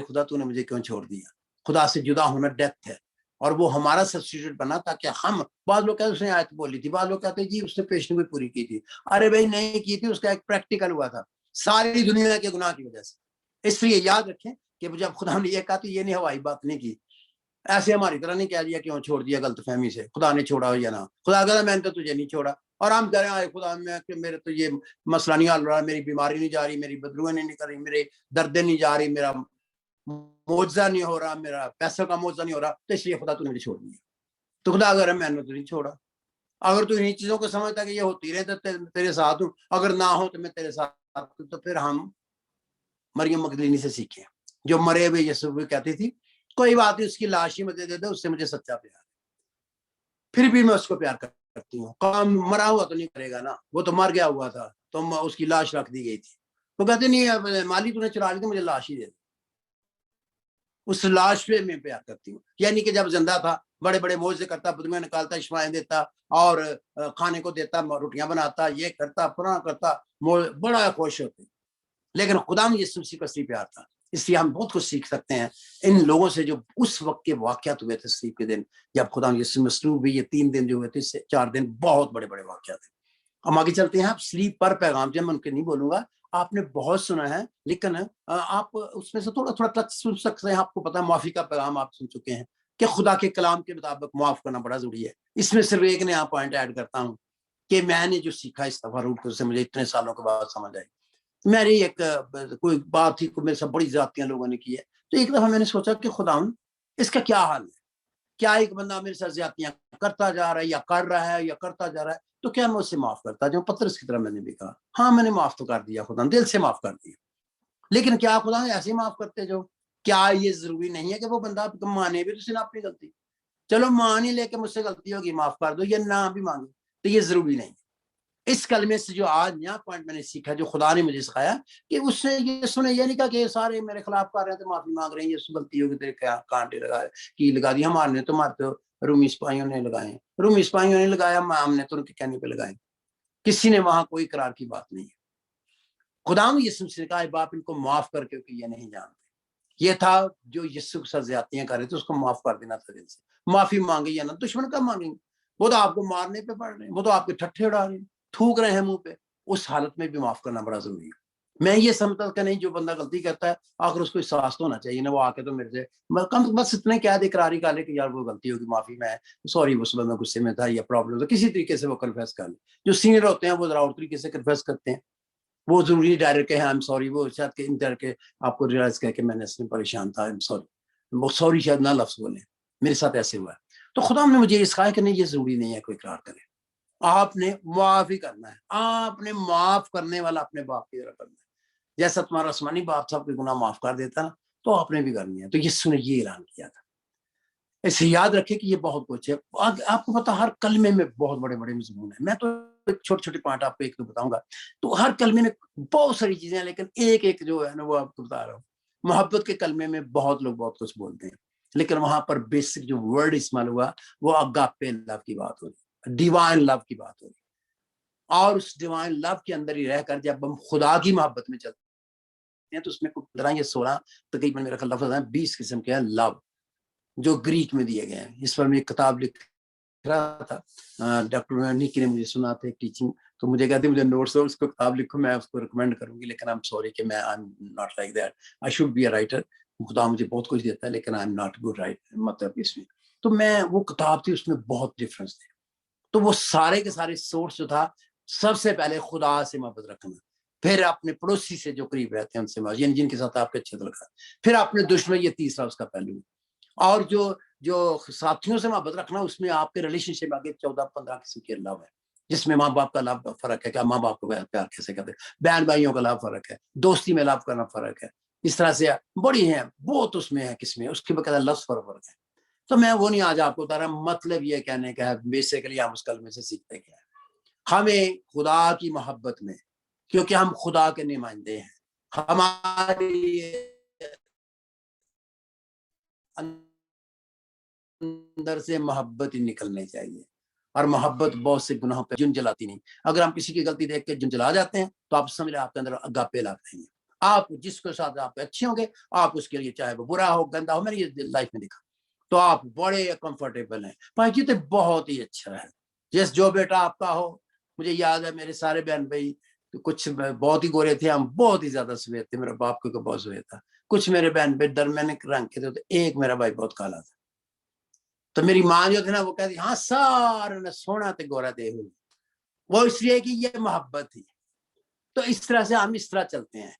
خدا تو نے مجھے کیوں چھوڑ دیا. خدا سے جدا ہونا ڈیتھ ہے، اور وہ ہمارا سبسٹیٹیوٹ بنا تاکہ ہم، بعض لوگ کہتے اس نے آیت بولی تھی، بعض لوگ کہتے جی اس نے پیشن بھی پوری کی تھی. ارے بھائی نہیں کی تھی، اس کا ایک پریکٹیکل ہوا تھا ساری دنیا کے گناہ کی وجہ سے. اس لیے یاد رکھیں کہ جب خدا نے یہ کہا تو یہ نہیں ہوائی بات نہیں کی، ایسے ہماری طرح نہیں کہہ دیا کیوں چھوڑ دیا غلط فہمی سے، خدا نے چھوڑا ہو یا نہ. خدا کہتا میں نے تو تجھے نہیں چھوڑا، اور ہم کہہ رہے ہیں خدا میں کہ میرے تو یہ مسئلہ نہیں حل رہا، میری بیماری نہیں جا رہی، میری بدلویں نہیں نکل رہی، میرے دردیں نہیں جا رہی، میرا معجزہ نہیں ہو رہا، میرا پیسوں کا معجزہ نہیں ہو رہا، تو اس لیے خدا تو نے مجھے چھوڑ دیا. تو خدا اگر میں نے تو نہیں چھوڑا. اگر تو انہیں چیزوں کو سمجھتا کہ یہ ہوتی رہے تو تیرے ساتھ ہوں، اگر نہ ہو تو میں تیرے ساتھ ہوں. تو پھر ہم مریم مگدلینی سے سیکھیں جو مرے ہوئے یسوع کو کہتی تھی کوئی بات نہیں، اس کی لاش ہی مجھے دے دے، اس سے مجھے سچا پیار ہے، پھر بھی میں اس کو پیار کرتی ہوں. کام مرا ہوا تو نہیں کرے گا نا، وہ تو مر گیا ہوا تھا تو اس کی لاش رکھ دی گئی تھی. وہ کہتے نہیں مالی تو نے چرا لی تو مجھے لاش ہی دے دے. اس لاش پہ میں پیار کرتی ہوں. یعنی کہ جب زندہ تھا بڑے بڑے موجے کرتا, بدمیاں نکالتا, شفائیں دیتا اور کھانے کو دیتا, روٹیاں بناتا, یہ کرتا پرانا کرتا, بڑا خوش ہوتے. لیکن خدا میں یسوع مسیح کا اصلی پیار تھا. اس لیے ہم بہت کچھ سیکھ سکتے ہیں ان لوگوں سے جو اس وقت کے واقعات ہوئے تھے سلیپ کے دن, جب خدا میں یسوع مصلوب ہوئی. یہ 3 دن جو ہوئے تھے, اس سے 4 دن بہت بڑے بڑے واقعات ہیں. ہم آگے چلتے ہیں. آپ سلیپ پر پیغام, جب میں ان کے نہیں بولوں گا, آپ نے بہت سنا ہے, لیکن آپ اس میں سے تھوڑا تھوڑا ٹچ سن سکتے ہیں. آپ کو پتا ہے معافی کا پیغام آپ سن چکے ہیں کہ خدا کے کلام کے مطابق معاف کرنا بڑا ضروری ہے. اس میں صرف ایک نیا پوائنٹ ایڈ کرتا ہوں کہ میں نے جو سیکھا اس دفعہ روٹ سے مجھے اتنے سالوں کے بعد سمجھ آئی. میری ایک کوئی بات تھی, میرے سے بڑی زیادتیاں لوگوں نے کی ہے, تو ایک دفعہ میں نے سوچا کہ خدا اس کا کیا حال ہے, کیا ایک بندہ میرے ساتھ زیادتیاں کرتا جا رہا ہے یا کر رہا ہے یا کرتا جا رہا ہے, تو کیا میں اسے معاف کرتا جو پترس کی طرح میں نے بھی کہا, ہاں میں نے معاف تو کر دیا, خدا دل سے معاف کر دیا. لیکن کیا خدا ایسے ہی معاف کرتے جو, کیا یہ ضروری نہیں ہے کہ وہ بندہ مانے بھی تو اسے اپنی غلطی, چلو مان ہی لے کے مجھ سے غلطی ہوگی معاف کر دو, یا نہ بھی مانگے, تو یہ ضروری نہیں. اس کلمے سے جو آج نیا پوائنٹ میں نے سیکھا, جو خدا نے مجھے سکھایا, کہ اس سے یہ سنے یہ نہیں کہا کہ یہ سارے میرے خلاف کر رہے ہیں تو معافی مانگ رہے ہیں, یہ غلطی ہوگی تیرے کانٹے لگائے کی لگا دی, ہمارے نے تو مارتے رومی سپاہیوں نے لگائے, رومی سپاہیوں نے لگایا, ہم نے تو ان کے کہنے پہ لگائے. کسی نے وہاں کوئی قرار کی بات نہیں ہے. خدا نے یسوع سے کہا, باپ ان کو معاف کر کے, کہ یہ نہیں جانتے. یہ تھا جو یسوع کے ساتھ زیادتیاں کر رہے تھے, اس کو معاف کر دینا تھا دل سے. معافی مانگے یا نہ, دشمن کب مانگیں گے, وہ تو آپ کو مارنے پہ پڑ رہے ہیں, وہ تو آپ کے ٹھٹھے اڑا رہے ہیں, تھوک رہے ہیں منہ پہ. اس حالت میں بھی معاف کرنا بڑا ضروری ہے. میں یہ سمجھتا کہ نہیں, جو بندہ غلطی کرتا ہے آخر اس کو احساس تو ہونا چاہیے نا, وہ آ کے تو میرے سے کم بس اتنے کہہ دے, اقراری کر لے کہ یار وہ غلطی ہوگی, معافی, میں سوری, اس بندہ غصے میں تھا یا پرابلم تھا, کسی طریقے سے وہ کنفیس کر لے. جو سینئر ہوتے ہیں وہ ذرا اور طریقے سے کنفیس کرتے ہیں, وہ ضروری ڈائریکٹ کہ آئی ایم سوری, وہ شاید کہ انٹر کے آپ کو ریئلائز کر کہ میں نے اس میں پریشان تھا, آئی ایم سوری, وہ سوری شاید نہ لفظ بولیں. میرے ساتھ ایسے ہوا ہے. تو خدا نے مجھے یہ سکھایا کہ نہیں, یہ ضروری نہیں ہے کوئی اقرار کرے, آپ نے معاف ہی کرنا ہے. آپ نے معاف کرنے والا اپنے باپ کی طرح کرنا ہے. جیسا تمہارا آسمانی باپ تھا کوئی گناہ معاف کر دیتا نا, تو آپ نے بھی کرنی ہے. تو یسوع نے یہ اعلان کیا تھا. اسے یاد رکھے کہ یہ بہت کچھ ہے. آپ کو پتا ہر کلمے میں بہت بڑے بڑے مضمون ہیں. میں تو چھوٹے چھوٹے پوائنٹ آپ کو ایک دو بتاؤں گا. تو ہر کلمے میں بہت ساری چیزیں ہیں, لیکن ایک ایک جو ہے نا وہ آپ کو بتا رہا ہوں. محبت کے کلمے میں بہت لوگ بہت کچھ بولتے ہیں, لیکن وہاں پر بیسک جو ورڈ استعمال ہوا وہ اگاپے لو کی بات ہو رہی, ڈیوائن لو کی بات ہو رہی. اور اس ڈیوائن لو کے اندر ہی رہ کر جب ہم خدا کی محبت میں چلتے ہیں, تو اس میں 15 یا 16 تقریباً میرا لفظ ہیں, 20 قسم کے ہیں لو جو گریک میں دیے گئے ہیں. اس پر میں ایک کتاب لکھ رہا تھا, ڈاکٹر نیکی نے مجھے سنا تھا ایک ٹیچنگ, تو مجھے کہتے مجھے نوٹس ہو, اس کو کتاب لکھو, میں اس کو ریکمینڈ کروں گی, لیکن I'm sorry کہ میں I'm not like that, I should be a writer. خدا مجھے بہت کچھ دیتا ہے, لیکن I'm not good writer, مطلب اس میں. تو میں وہ کتاب تھی, اس میں بہت ڈفرینس تھے. تو وہ سارے کے سارے سورس جو تھا, سب سے پہلے خدا سے محبت رکھنا, پھر اپنے پڑوسی سے جو قریب رہتے ہیں ان سے محبت, یعنی جن کے ساتھ آپ کے اچھے تعلق ہے, پھر اپنے دشمن, یہ تیسرا اس کا پہلو. اور جو ساتھیوں سے محبت رکھنا, اس میں آپ کے ریلیشن شپ آگے 14-15 قسم کے لو ہے, جس میں ماں باپ کا لو فرق ہے, کہ ماں باپ کو پیار کیسے کرتے, بہن بھائیوں کا لو فرق ہے, دوستی میں لو کرنا فرق ہے, اس طرح سے بڑی ہیں بہت, اس میں ہے کس میں, اس کے بقاعدہ لفظ فرق ہے. تو میں وہ نہیں آج آپ کو بتا رہا, مطلب یہ کہنے کا ہے بیسیکلی ہم اس کلمے سے سیکھتے کیا ہے, ہمیں خدا کی محبت میں, کیونکہ ہم خدا کے نمائندے ہیں, ہماری اندر سے محبت ہی نکلنے چاہیے. اور محبت بہت سے گناہوں پہ جن جلاتی نہیں. اگر ہم کسی کی غلطی دیکھ کے جن جلا جاتے ہیں, تو آپ سمجھ لیں آپ کے اندر اگاپے لاتے ہیں. آپ جس کے ساتھ آپ اچھے ہوں گے, آپ اس کے لیے چاہے وہ برا ہو گندا ہو, میں نے یہ لائف میں دیکھا, تو آپ بڑے کمفرٹیبل ہیں. بھائی جی تو بہت ہی اچھا ہے, جس جو بیٹا آپ کا ہو. مجھے یاد ہے میرے سارے بہن بھائی کچھ بہت ہی گورے تھے, ہم بہت ہی زیادہ سفید تھے, میرے باپ کو بہت سفید تھا. کچھ میرے بہن بھائی درمیانے رنگ کے تھے, تو ایک میرا بھائی بہت کالا تھا. تو میری ماں جو تھی نا, وہ کہتی ہاں سارے نے سونا تے گورا دے ہوئی, وہ اس لیے کہ یہ محبت تھی. تو اس طرح سے ہم اس طرح چلتے ہیں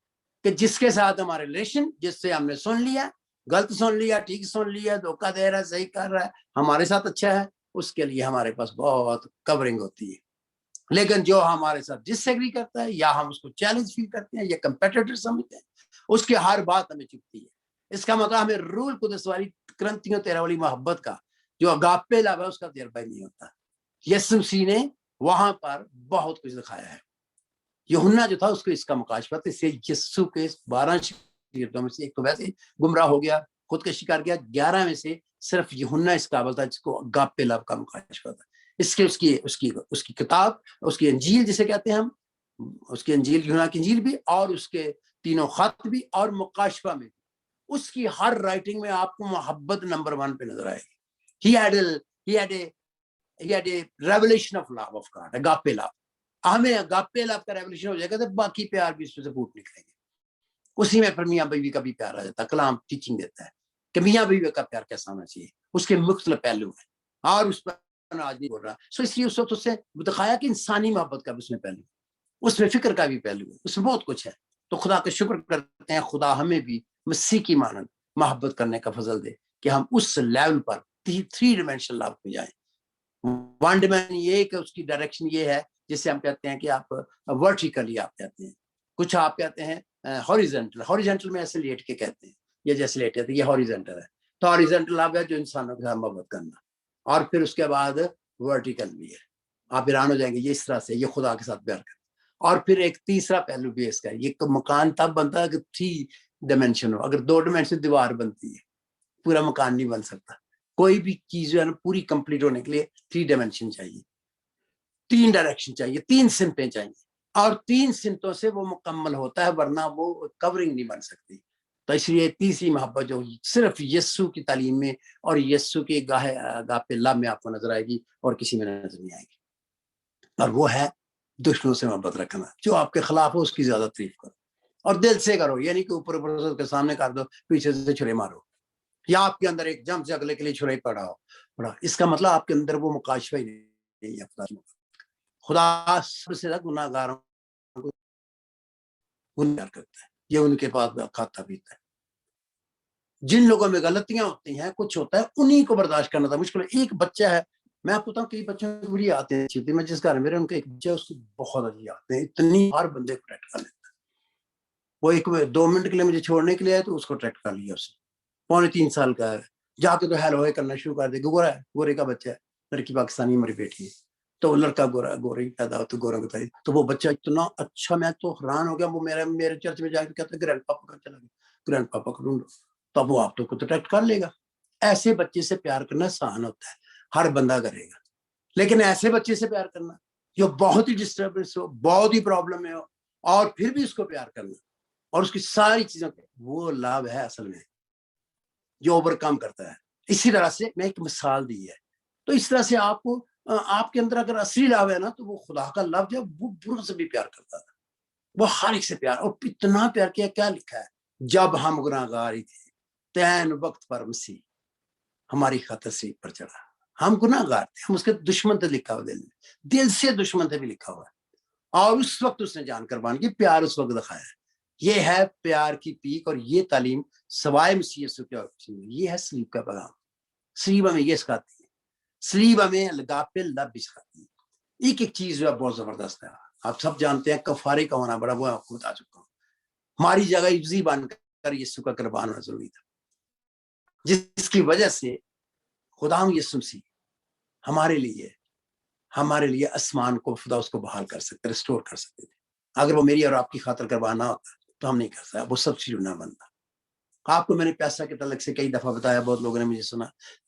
کہ جس کے ساتھ ہمارے ریلیشن, جس سے ہم نے سن لیا, غلط سن لیا, ٹھیک سن لیا, دھوکہ دے رہا ہے, صحیح کر رہا ہے, ہمارے ساتھ اچھا ہے, اس کے لیے ہمارے پاس بہت کورنگ ہوتی ہے. لیکن جو ہمارے ساتھ ڈس ایگری کرتا ہے, یا ہم اس کو چیلنج فیل کرتے ہیں, یا کمپیٹیٹر سمجھتے ہیں, اس کی ہر بات ہمیں چبھتی ہے. اس کا مطلب ہمیں رول قدس والی کرنتیوں 13 والی محبت کا جو اگاپے لو ہے, اس کا تجربہ ہی نہیں ہوتا. یسوع مسیح نے وہاں پر بہت کچھ دکھایا ہے. یوحنا جو تھا اس کو اس کا مکاشفہ تھا. اس سے یسوع کے 12 شاگردوں میں سے ایک تو ویسے گمراہ ہو گیا, خودکشی کر گیا, 11 میں سے صرف یوحنا اس قابل تھا جس کو اگاپے لو کا مکاشفہ تھا. اس کے اس کی کتاب، اس کی انجیل جسے کہتے ہیں ہم، اس کی انجیل یوحنا کی انجیل بھی، اور اس کے تینوں خط بھی، اور مکاشفہ میں بھی، اس کی ہر رائٹنگ میں آپ کو محبت نمبر 1 پہ نظر آئے گی. he had a revelation of love of God, agape love. ہمیں agape love کا ریولیشن ہو جائے گا تو باقی پیار بھی اس میں سے پھوٹ نکلیں گے. اسی میں پھر میاں بیوی کا بھی پیار آ جاتا ہے. کلام ٹیچنگ دیتا ہے کہ میاں بیوی کا پیار کیسا ہونا چاہیے، اس کے مختلف پہلو ہیں، اور اس پر آج نہیں بول رہا. سو اس لیے اس وقت اس سے دکھایا کہ انسانی محبت کا بھی اس میں پہلو، اس میں فکر کا بھی پہلو ہے، اس میں بہت کچھ ہے. تو خدا کا شکر کرتے ہیں خدا ہمیں بھی مسیح کی مانند محبت کرنے کا فضل دے کہ ہم اس لیول پر 3 ڈائمینشنل لو پہ جائیں. 1 ڈائمینشن یہ کہ اس کی ڈائریکشن یہ ہے جسے ہم کہتے ہیں کہ آپ ورٹیکلی آپ کہتے ہیں، کچھ آپ کہتے ہیں ہاریزونٹل میں ایسے لیٹ کے کہتے ہیں، یہ جیسے لیٹ کہتے ہیں یہ ہاریزونٹل ہے. تو ہاریزونٹل لو ہے جو انسانوں کے ساتھ محبت کرنا، اور پھر اس کے بعد ورٹیکل بھی ہے. آپ حیران ہو جائیں گے یہ اس طرح سے یہ خدا کے ساتھ پیار کرنا. اور پھر ایک تیسرا پہلو بھی ہے اس کا، یہ مکان تب بنتا ہے کہ 3 ڈائمینشن ہو. اگر 2 ڈائمینشن دیوار بنتی ہے، پورا مکان نہیں بن سکتا. کوئی بھی چیز جو ہے نا پوری کمپلیٹ ہونے کے لیے 3 ڈائمینشن چاہیے، 3 ڈائریکشن چاہیے، 3 سمتیں چاہیے، اور 3 سمتوں سے وہ مکمل ہوتا ہے، ورنہ وہ کورنگ نہیں بن سکتی. تو اس لیے تیسری محبت جو صرف یسوع کی تعلیم میں اور یسوع کے اگاپے لو میں آپ کو نظر آئے گی اور کسی میں نظر نہیں آئے گی، اور وہ ہے دشمنوں سے محبت رکھنا. جو آپ کے خلاف ہو اس کی زیادہ تعریف کرو، اور دل سے کرو، یعنی کہ اوپر کے سامنے کر دو، پیچھے سے چھرے مارو، یا آپ کے اندر ایک جم سے اگلے کے لیے چھرے پڑا ہو. اس کا مطلب آپ کے اندر وہ مکاشفہ ہی نہیں ہے. خدا سب سے زیادہ گناہ گاروں کو گناہ کرتا ہے، یہ ان کے پاس کھاتا پیتا ہے. جن لوگوں میں غلطیاں ہوتی ہیں، کچھ ہوتا ہے، انہی کو برداشت کرنا تھا مشکل ہے. ایک بچہ ہے، میں آپ کو بتاؤں کئی بچوں کی بری آتے ہیں، میں جس گھر میرے ان کے ایک بچہ اس کی بہت اچھی آتے ہیں، اتنی ہر بندے کو ٹریکٹ کر لیتا ہے. وہ 2 منٹ کے لیے مجھے چھوڑنے کے لیے آئے تو اس کو ٹریکٹ کر لیا. اس نے 3 سال کا ہے، جا کے تو ہیلو کرنا شروع کر دے. گورا ہے، گورے کا بچہ ہے، لڑکی پاکستانی میری بیٹی ہے، تو وہ لڑکا گورے پیدا ہو تو گورا بتائی. تو وہ بچہ اتنا اچھا، میں تو حیران ہو گیا. وہ میرے چرچ میں جا کے کہتا ہے گرینڈ پاپا کا چلا گیا، گرینڈ پاپا کو ڈھونڈو. تب وہ آپ کو تو ٹریکٹ کر لے گا. ایسے بچے سے پیار کرنا آسان ہوتا ہے، ہر بندہ کرے گا. لیکن ایسے بچے سے پیار کرنا جو بہت ہی ڈسٹربنس ہو، بہت ہی پرابلم میں ہو، اور پھر بھی اس کو پیار کرنا اور اس کی ساری چیزوں پہ، وہ لو ہے اصل میں جو اوور کم کرتا ہے. اسی طرح سے میں ایک مثال دی ہے. تو اس طرح سے آپ کو، آپ کے اندر اگر اصلی لو ہے نا، تو وہ خدا کا لو جو وہ بروں سے بھی پیار کرتا تھا. وہ ہر ایک سے پیار، اور اتنا پیار کیا. کیا لکھا ہے؟ جب ہم گناہگار ہی تھے تین وقت پر مسیح ہماری خاطر سلیب پر چڑھا. ہم گناہگار تھے، ہم اس کے دشمن تھے، لکھا ہوا دل سے دشمن تھے بھی لکھا ہوا ہے. اور اس وقت اس نے جان قربان کی، پیار اس وقت دکھایا ہے. یہ ہے پیار کی پیک، اور یہ تعلیم سوائے مسیح یسوع کے، یہ ہے سلیب کا پیغام. سلیب ہمیں یہ سکھاتی ہے، سلیب ہمیں اگاپے لو بھی سکھاتی ہے. ایک ایک چیز جو ہے بہت زبردست ہے. آپ سب جانتے ہیں کفارے کا ہونا بڑا، وہ آپ کو بتا چکا ہوں. ہماری جگہ عوضی بن کر یسوع کا قربان ہونا ضروری تھا، جس کی وجہ سے خدا یسوع مسیح ہمارے لیے آسمان کو خدا اس کو بحال کر سکتے، ریسٹور کر سکتے تھے. اگر وہ میری اور آپ کی خاطر قربان نہ ہوتا تو ہم نہیں کر سکتے، وہ سب چیز نہ بنتا. آپ کو میں نے پیاسا کے تعلق سے کئی دفعہ بتایا، بہت لوگوں نے مجھے سنا.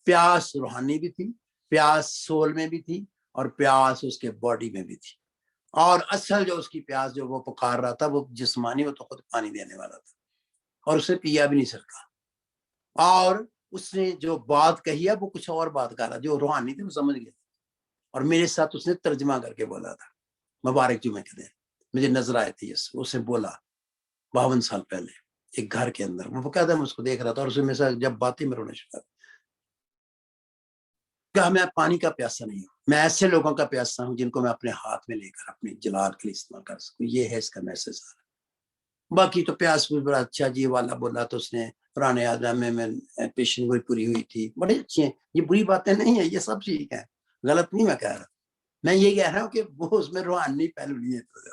پیاس روحانی بھی تھی، پیاس سول میں بھی تھی، اور پیاس اس کے باڈی میں بھی تھی. اور اصل جو اس کی پیاس جو وہ پکار رہا تھا وہ جسمانی، وہ تو خود پانی دینے والا تھا، اور اسے پیا بھی نہیں سکا. اور اس نے جو بات کہی ہے وہ کچھ اور بات کر رہا، جو روحانی تھی وہ سمجھ گیا. اور میرے ساتھ اس نے ترجمہ کر کے بولا تھا. مبارک جمعہ کے دن مجھے نظر آئے تھے، اسے بولا 52 سال پہلے ایک گھر کے اندر. وہ کہتا ہے میں اس کو دیکھ رہا تھا، اور اسے میں سے جب باتیں میں رونا شروع کیا، میں پانی کا پیاسا نہیں ہوں، میں ایسے لوگوں کا پیاسا ہوں جن کو میں اپنے ہاتھ میں لے کر اپنے جلال کے لیے استعمال کر سکوں. یہ ہے اس کا میسج. باقی تو پیاس بھی بڑا اچھا جی والا بولا، تو اس نے پرانے آدم میں پیشن گوئی پوری ہوئی تھی، بڑی اچھی ہیں. یہ بری باتیں نہیں ہیں، یہ سب ٹھیک ہے، غلط نہیں میں کہہ رہا. میں یہ کہہ رہا ہوں کہ وہ اس میں روحانی پہلو نہیں ہے.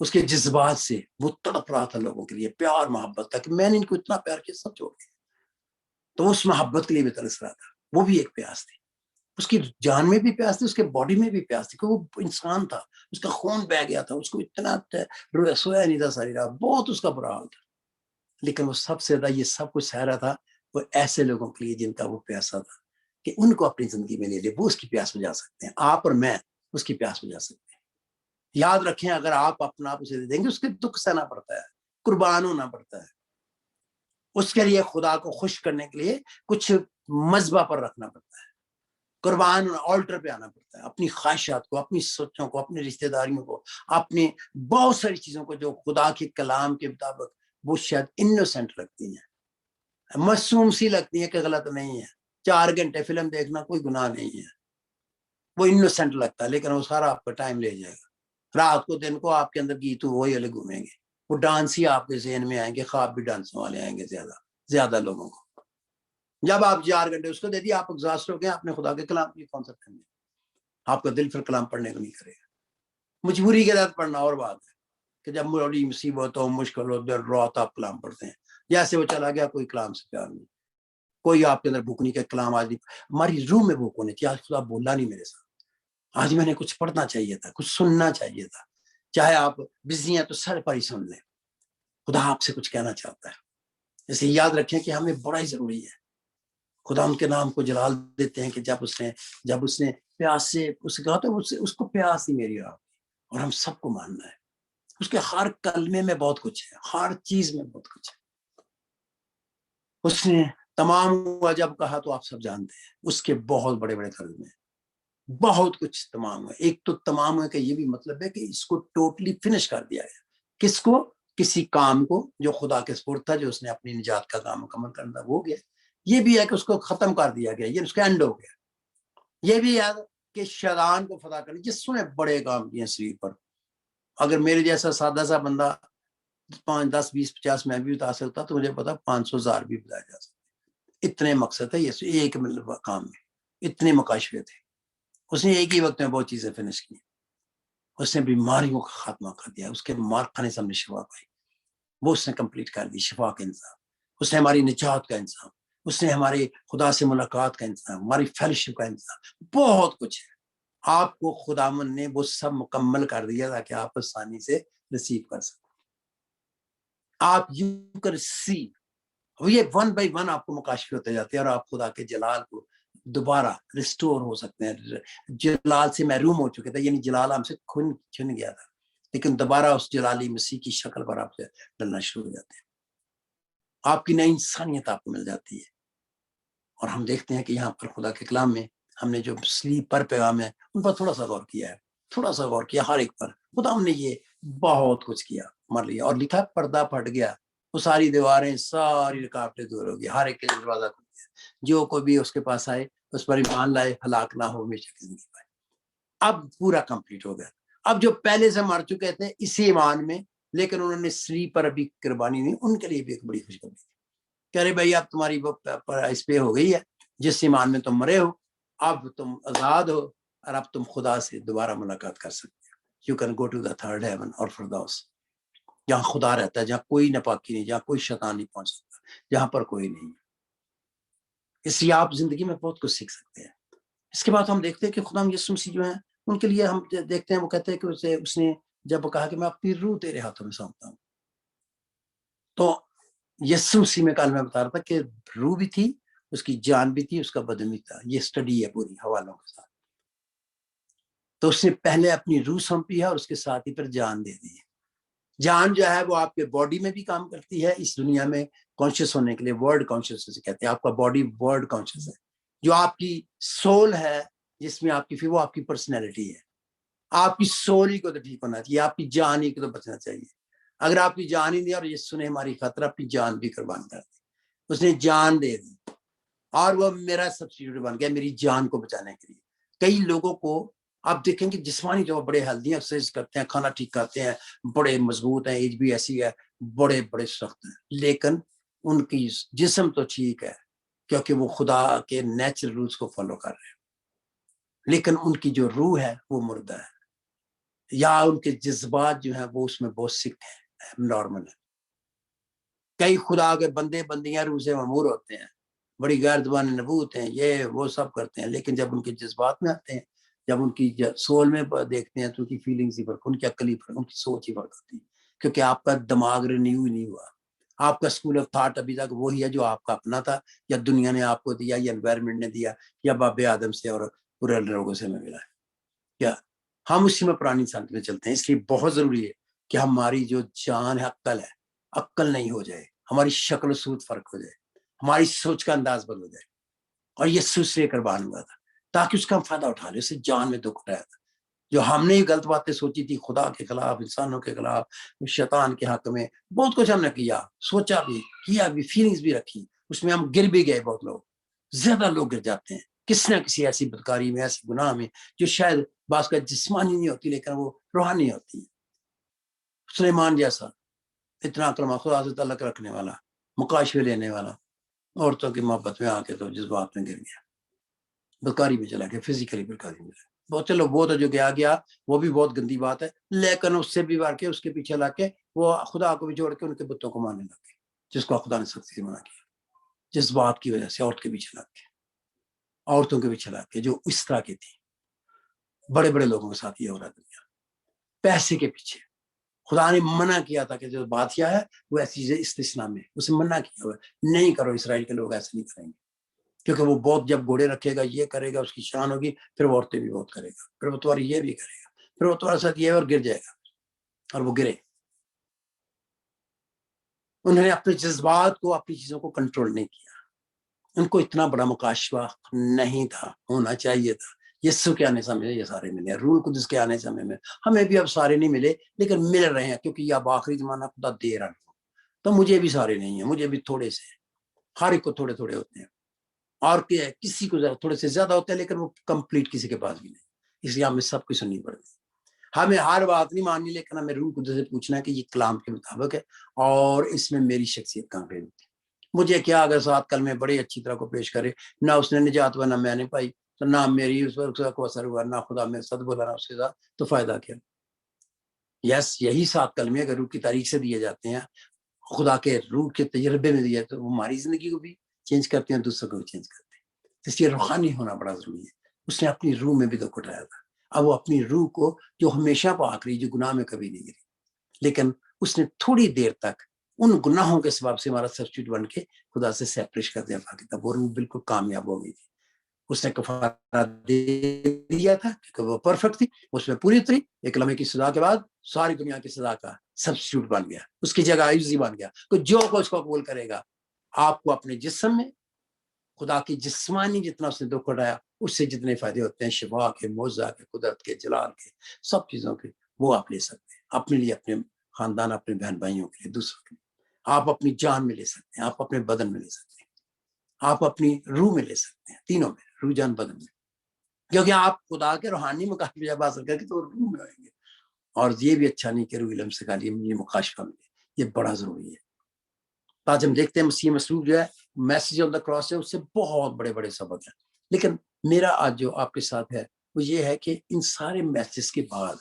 اس کے جذبات سے وہ تڑپ رہا تھا لوگوں کے لیے، پیار محبت تھا کہ میں نے ان کو اتنا پیار کیا، سب چھوڑ دیا. تو اس محبت کے لیے بھی ترس رہا تھا. وہ بھی ایک پیاس تھی، اس کی جان میں بھی پیاس تھی، اس کے باڈی میں بھی پیاس تھی، کہ وہ انسان تھا، اس کا خون بہ گیا تھا، اس کو اتنا سویا نہیں تھا ساری رات، بہت اس کا برا حال تھا. لیکن وہ سب سے زیادہ یہ سب کچھ سہ رہا تھا وہ ایسے لوگوں کے لیے جن کا وہ پیاسا تھا کہ ان کو اپنی زندگی میں لے لے، وہ اس کی پیاس بجھا سکتے ہیں. آپ اور میں اس کی پیاس بجھا سکتے ہیں. یاد رکھیں اگر آپ اپنا آپ اسے دے دیں گے، اس کے دکھ سہنا پڑتا ہے، قربان ہونا پڑتا ہے. اس کے لیے خدا کو خوش کرنے کے لیے کچھ مذبح پر رکھنا پڑتا ہے، قربان آلٹر پہ آنا پڑتا ہے، اپنی خواہشات کو، اپنی سوچوں کو، اپنی رشتہ داریوں کو، اپنی بہت ساری چیزوں کو جو خدا کے کلام کے مطابق وہ شاید انوسینٹ لگتی ہیں، معصوم سی لگتی ہیں کہ غلط نہیں ہے. 4 گھنٹے فلم دیکھنا کوئی گناہ نہیں ہے، وہ انوسینٹ لگتا ہے، لیکن وہ سارا آپ کا ٹائم لے جائے گا. رات کو دن کو آپ کے اندر گیت وہی الگ گھومیں گے، وہ ڈانس ہی آپ کے ذہن میں آئیں گے، خواب بھی ڈانسوں والے آئیں گے زیادہ لوگوں کو. جب آپ 4 گھنٹے اس کو دے دیے، آپ ایگزاسٹ ہو گئے، آپ نے خدا کے کلام کی کون سا کریں گے؟ آپ کا دل پھر کلام پڑھنے کو نہیں کرے گا. مجبوری کے تحت پڑھنا اور بات ہے کہ جب بڑی مصیبت ہو، مشکل ہو، دل رو تو آپ کلام پڑھتے ہیں. جیسے وہ چلا گیا، کوئی کلام سے پیار نہیں، کوئی آپ کے اندر بھوک نہیں کہ کلام آج نہیں. ہماری روح میں بھوک ہونی چاہیے. آج خدا بولا نہیں میرے ساتھ، آج میں نے کچھ پڑھنا چاہیے تھا، کچھ سننا چاہیے تھا. چاہے آپ بزی ہیں تو سر پر ہی سن لیں، خدا آپ سے کچھ کہنا چاہتا ہے. اسے یاد رکھیں کہ ہمیں بڑا ہی ضروری ہے. خدا ان کے نام کو جلال دیتے ہیں کہ جب اس نے پیاس سے اس کہا تو اس کو پیاس ہی میری آپ کی، اور ہم سب کو ماننا ہے. اس کے ہر کلمے میں بہت کچھ ہے، ہر چیز میں بہت کچھ ہے. اس نے تمام ہوا جب کہا تو آپ سب جانتے ہیں، اس کے بہت بڑے بڑے کلمے ہیں، بہت کچھ تمام ہے. ایک تو تمام ہے کہ یہ بھی مطلب ہے کہ اس کو ٹوٹلی فنش کر دیا گیا. کس کو؟ کسی کام کو جو خدا کے سپرد تھا، جو اس نے اپنی نجات کا کام مکمل کرنا وہ گیا. یہ بھی ہے کہ اس کو ختم کر دیا گیا، یہ اس کا اینڈ ہو گیا. یہ بھی ہے کہ شیطان کو فتح کرنے جس نے بڑے کام کیے شریر پر. اگر میرے جیسا سادہ سا بندہ 5 10 20 50 میں بھی بتا سکتا تو مجھے پتا 500 1000 بھی بتایا جا سکتا. اتنے مقصد ہے یہ ایک کام میں، اتنے مکاشفے تھے. اس نے ایک ہی وقت میں بہت چیزیں فنش کی. اس نے بیماریوں کا خاتمہ کر دیا، اس کے مار کھانے سے ہم نے شفا پائی، وہ اس نے کمپلیٹ کر دی. شفا کا انتظام، اس نے ہماری نجات کا انتظام، اس نے ہمارے خدا سے ملاقات کا انتظام، ہماری فیلوشپ کا انتظام، بہت کچھ ہے. آپ کو خداوند نے وہ سب مکمل کر دیا تاکہ آپ آسانی سے ریسیو کر سکیں. آپ یو کر سی، یہ 1 بائی 1 آپ کو مکاشفے ہوتے جاتے ہیں، اور آپ خدا کے جلال کو دوبارہ ریسٹور ہو سکتے ہیں. جلال سے محروم ہو چکے تھے، یعنی جلال ہم سے چھن گیا تھا، لیکن دوبارہ اس جلالی مسیح کی شکل پر آپ سے ڈلنا شروع ہو جاتے ہیں. آپ کی نئی انسانیت آپ کو مل جاتی ہے. اور ہم دیکھتے ہیں کہ یہاں پر خدا کے کلام میں ہم نے جو سلیپ پر پیغام ہے ان پر تھوڑا سا غور کیا ہے، تھوڑا سا غور کیا ہر ایک پر. خدا ہم نے یہ بہت کچھ کیا مر لیا، اور لکھا پردہ پھٹ گیا، وہ ساری دیواریں ساری رکاوٹیں دور ہو گئی، ہر ایک کے لیے دروازہ کھل گیا. جو کوئی بھی اس کے پاس آئے اس پر ایمان لائے، ہلاک نہ ہو، ہمیشہ کی زندگی پائے. اب پورا کمپلیٹ ہو گیا. اب جو پہلے سے مر چکے تھے اسی ایمان میں، لیکن انہوں نے سلیپ پر ابھی قربانی نہیں، ان کے لیے بھی ایک بڑی خوشخبری تھی کہ ارے بھائی اب تمہاری وہ اس پہ ہو گئی ہے، جس ایمان میں تم مرے ہو اب تم آزاد ہو، اور اب تم خدا سے دوبارہ ملاقات کر سکتے ہو. You can go to the third heaven اور فردوس، جہاں خدا رہتا ہے، جہاں کوئی ناپاکی نہیں، جہاں کوئی شیطان نہیں پہنچ سکتا، جہاں پر کوئی نہیں. اس لیے آپ زندگی میں بہت کچھ سیکھ سکتے ہیں. اس کے بعد ہم دیکھتے ہیں کہ خدا یسوع مسیح جو ہیں ان کے لیے ہم دیکھتے ہیں، وہ کہتے ہیں کہ اس نے جب کہا کہ میں اپنی روح تیرے ہاتھوں میں سونپتا ہوں، تو یسوع مسیح میں کل میں بتا رہا تھا کہ روح بھی تھی، اس کی جان بھی تھی، اس کا بدن بھی تھا. یہ سٹڈی ہے پوری حوالوں کے ساتھ. تو اس نے پہلے اپنی روح سونپی ہے اور اس کے ساتھ ہی پھر جان دے دی ہے. جان جو ہے وہ آپ کے باڈی میں بھی کام کرتی ہے اس دنیا میں کانشیس ہونے کے لیے. ورڈ کانشیس کہتے ہیں، آپ کا باڈی ورڈ کانشیس ہے. جو آپ کی سول ہے جس میں آپ کی وہ آپ کی پرسنالٹی ہے. آپ کی سول ہی کو تو ٹھیک ہونا چاہیے، آپ کی جان ہی کو تو بچنا چاہیے. اگر آپ کی جان ہی نہیں، اور یسوع نے ہماری خاطر اپنی جان بھی قربان کر دی، اس نے جان دے دی، اور وہ میرا سبسٹیٹیوٹ بن گیا میری جان کو بچانے کے لیے. کئی لوگوں کو آپ دیکھیں گے جسمانی جو بڑے ہیلدی ہیں، ایکسرسائز کرتے ہیں، کھانا ٹھیک کھاتے ہیں، بڑے مضبوط ہیں، ایج بھی ایسی ہے، بڑے بڑے سخت ہیں، لیکن ان کی جسم تو ٹھیک ہے کیونکہ وہ خدا کے نیچرل رولز کو فالو کر رہے ہیں، لیکن ان کی جو روح ہے وہ مردہ ہے، یا ان کے جذبات جو ہیں وہ اس میں بہت سکھ ہیں، نارمل ہے. کئی خدا کے بندے بندیاں روح سے معمور ہوتے ہیں، بڑی غیر زبان نبوت ہیں، یہ وہ سب کرتے ہیں، لیکن جب ان کے جذبات میں آتے ہیں، جب ان کی سول میں دیکھتے ہیں تو ان کی فیلنگز ہی فرق، ان کی عقل ہی فرق، ان کی سوچ ہی فرق ہوتی ہے، کیونکہ آپ کا دماغ رینیو نہیں ہوا، آپ کا اسکول آف تھاٹ ابھی تک وہی ہے جو آپ کا اپنا تھا، یا دنیا نے آپ کو دیا، یا انوائرمنٹ نے دیا، یا باب آدم سے اور پورے لوگوں سے ہمیں ملا ہے، کیا ہم اسی میں پرانی سنت میں چلتے ہیں؟ اس لیے بہت ضروری ہے کہ ہماری جو جان ہے، عقل نہیں ہو جائے، ہماری شکل و صورت فرق ہو جائے، ہماری سوچ کا انداز بدل جائے. اور یہ سوچ سے قربان ہوا تھا تاکہ اس کا ہم فائدہ اٹھا لیں. اس سے جان میں دکھ اٹھایا تھا. جو ہم نے غلط باتیں سوچی تھی خدا کے خلاف، انسانوں کے خلاف، شیطان کے حق میں، بہت کچھ ہم نے کیا، سوچا بھی، کیا بھی، فیلنگز بھی رکھی، اس میں ہم گر بھی گئے. بہت لوگ، زیادہ لوگ گر جاتے ہیں کسی نہ کسی ایسی بدکاری میں، ایسے گناہ میں جو شاید بعض کا جسمانی نہیں ہوتی لیکن وہ روحانی ہوتی ہے. سلیمان جیسا اتنا کلمہ خدا سے تعلق رکھنے والا، مکاشفے لینے والا، عورتوں کی محبت میں آ کے تو جذبات میں گر گیا، بدکاری میں چلا گیا، فزیکلی بدکاری میں. بہت سے لوگ وہ تو جو گیا وہ بھی بہت گندی بات ہے، لیکن اس سے بھی بڑھ کے اس کے پیچھے لگ کے وہ خدا کو بھی چھوڑ کے ان کے بتوں کو ماننے لگ گئے، جس کو خدا نے سختی سے منع کیا، جس بات کی وجہ سے عورت کے پیچھے لگ کے، عورتوں کے پیچھے لگ کے جو اس طرح کی تھی. بڑے بڑے لوگوں کے ساتھ یہ ہو رہا ہے دنیا، پیسے کے پیچھے. خدا نے منع کیا تھا کہ جو بادشاہ ہے وہ ایسی چیزیں استثناء میں، اسے منع کیا ہوا ہے، نہیں کرو. اسرائیل کے لوگ ایسے نہیں کریں گے، کیونکہ وہ بہت جب گھوڑے رکھے گا، یہ کرے گا، اس کی شان ہوگی، پھر وہ عورتیں بھی بہت کرے گا، پھر وہ تمہاری یہ بھی کرے گا، پھر وہ تمہارے ساتھ یہ اور گر جائے گا. اور وہ گرے. انہوں نے اپنے جذبات کو، اپنی چیزوں کو کنٹرول نہیں کیا. ان کو اتنا بڑا مکاشفہ نہیں تھا، ہونا چاہیے تھا. یسوع کے آنے سے ہمیں یہ سارے ملے، روح القدس کے آنے سے ہمیں بھی اب سارے نہیں ملے لیکن مل رہے ہیں، کیونکہ یہ اب آخری زمانہ خدا دے رہا ہے. تو مجھے بھی سارے نہیں ہیں، مجھے بھی تھوڑے سے، ہر ایک کو تھوڑے تھوڑے ہوتے ہیں. اور کیا ہے، کسی کو تھوڑے سے زیادہ ہوتے ہیں لیکن وہ کمپلیٹ کسی کے پاس بھی نہیں. اس لیے ہمیں سب کچھ سننی پڑتی. ہمیں ہر بات نہیں ماننی، لیکن ہمیں روح القدس سے پوچھنا ہے کہ یہ کلام کے مطابق ہے اور اس میں میری شخصیت کہاں پہ ہوتی ہے. مجھے کیا اگر سات کل میں بڑی اچھی طرح کو پیش کرے، نہ اس نے نجات ہوا نہ میں نے پائی، تو نہ میری اس پر کو اثر ہوا، نہ خدا میں صد بولا نہ اس کے ساتھ، تو فائدہ کیا؟ یہی 7 کلمے اگر روح کی تاریخ سے دیے جاتے ہیں، خدا کے روح کے تجربے میں دیے، تو وہ ہماری زندگی کو بھی چینج کرتے ہیں، دوسروں کو بھی چینج کرتے ہیں. اس لیے روحانی ہونا بڑا ضروری ہے. اس نے اپنی روح میں بھی دکھ اٹھایا تھا. اب وہ اپنی روح کو جو ہمیشہ پاک رہی، جو گناہ میں کبھی نہیں گری، لیکن اس نے تھوڑی دیر تک ان گناہوں کے سبب سے ہمارا سبسٹیوٹ بن کے خدا سے سیپریٹ کر دیا. تب وہ روح بالکل کامیاب ہو گئی تھی. اس نے کفارہ دے دیا تھا کیونکہ وہ پرفیکٹ تھی، اس میں پوری اتری. ایک لمحے کی سزا کے بعد ساری دنیا کی سزا کا سبسٹیوٹ بن گیا، اس کی جگہ عزیز بن گیا. تو جو کوئی اس کو قبول کرے گا، آپ کو اپنے جسم میں خدا کی جسمانی جتنا اس نے دکھ اٹھایا، اس سے جتنے فائدے ہوتے ہیں، شفا کے، معجزہ کے، قدرت کے، جلال کے، سب چیزوں کے، وہ آپ لے سکتے ہیں اپنے لیے، اپنے خاندان، اپنے بہن بھائیوں کے لیے، دوسروں کے لیے. آپ اپنی جان میں لے سکتے ہیں، آپ اپنے بدن میں لے سکتے ہیں، آپ اپنی روح میں لے سکتے ہیں، تینوں میں، روح، جان، بدن میں. کیونکہ آپ خدا کے روحانی مقاصد جب حاصل کر کے تو روح میں آئیں گے. اور یہ بھی اچھا نہیں کہ روح علم سے خالی یہ مکاشفہ ملے، یہ بڑا ضروری ہے. آج ہم دیکھتے ہیں مسیح مسلوب جو ہے، میسج آن دا کراس ہے، اس سے بہت بڑے بڑے سبق ہیں. لیکن میرا آج جو آپ کے ساتھ ہے وہ یہ ہے کہ ان سارے میسج کے بعد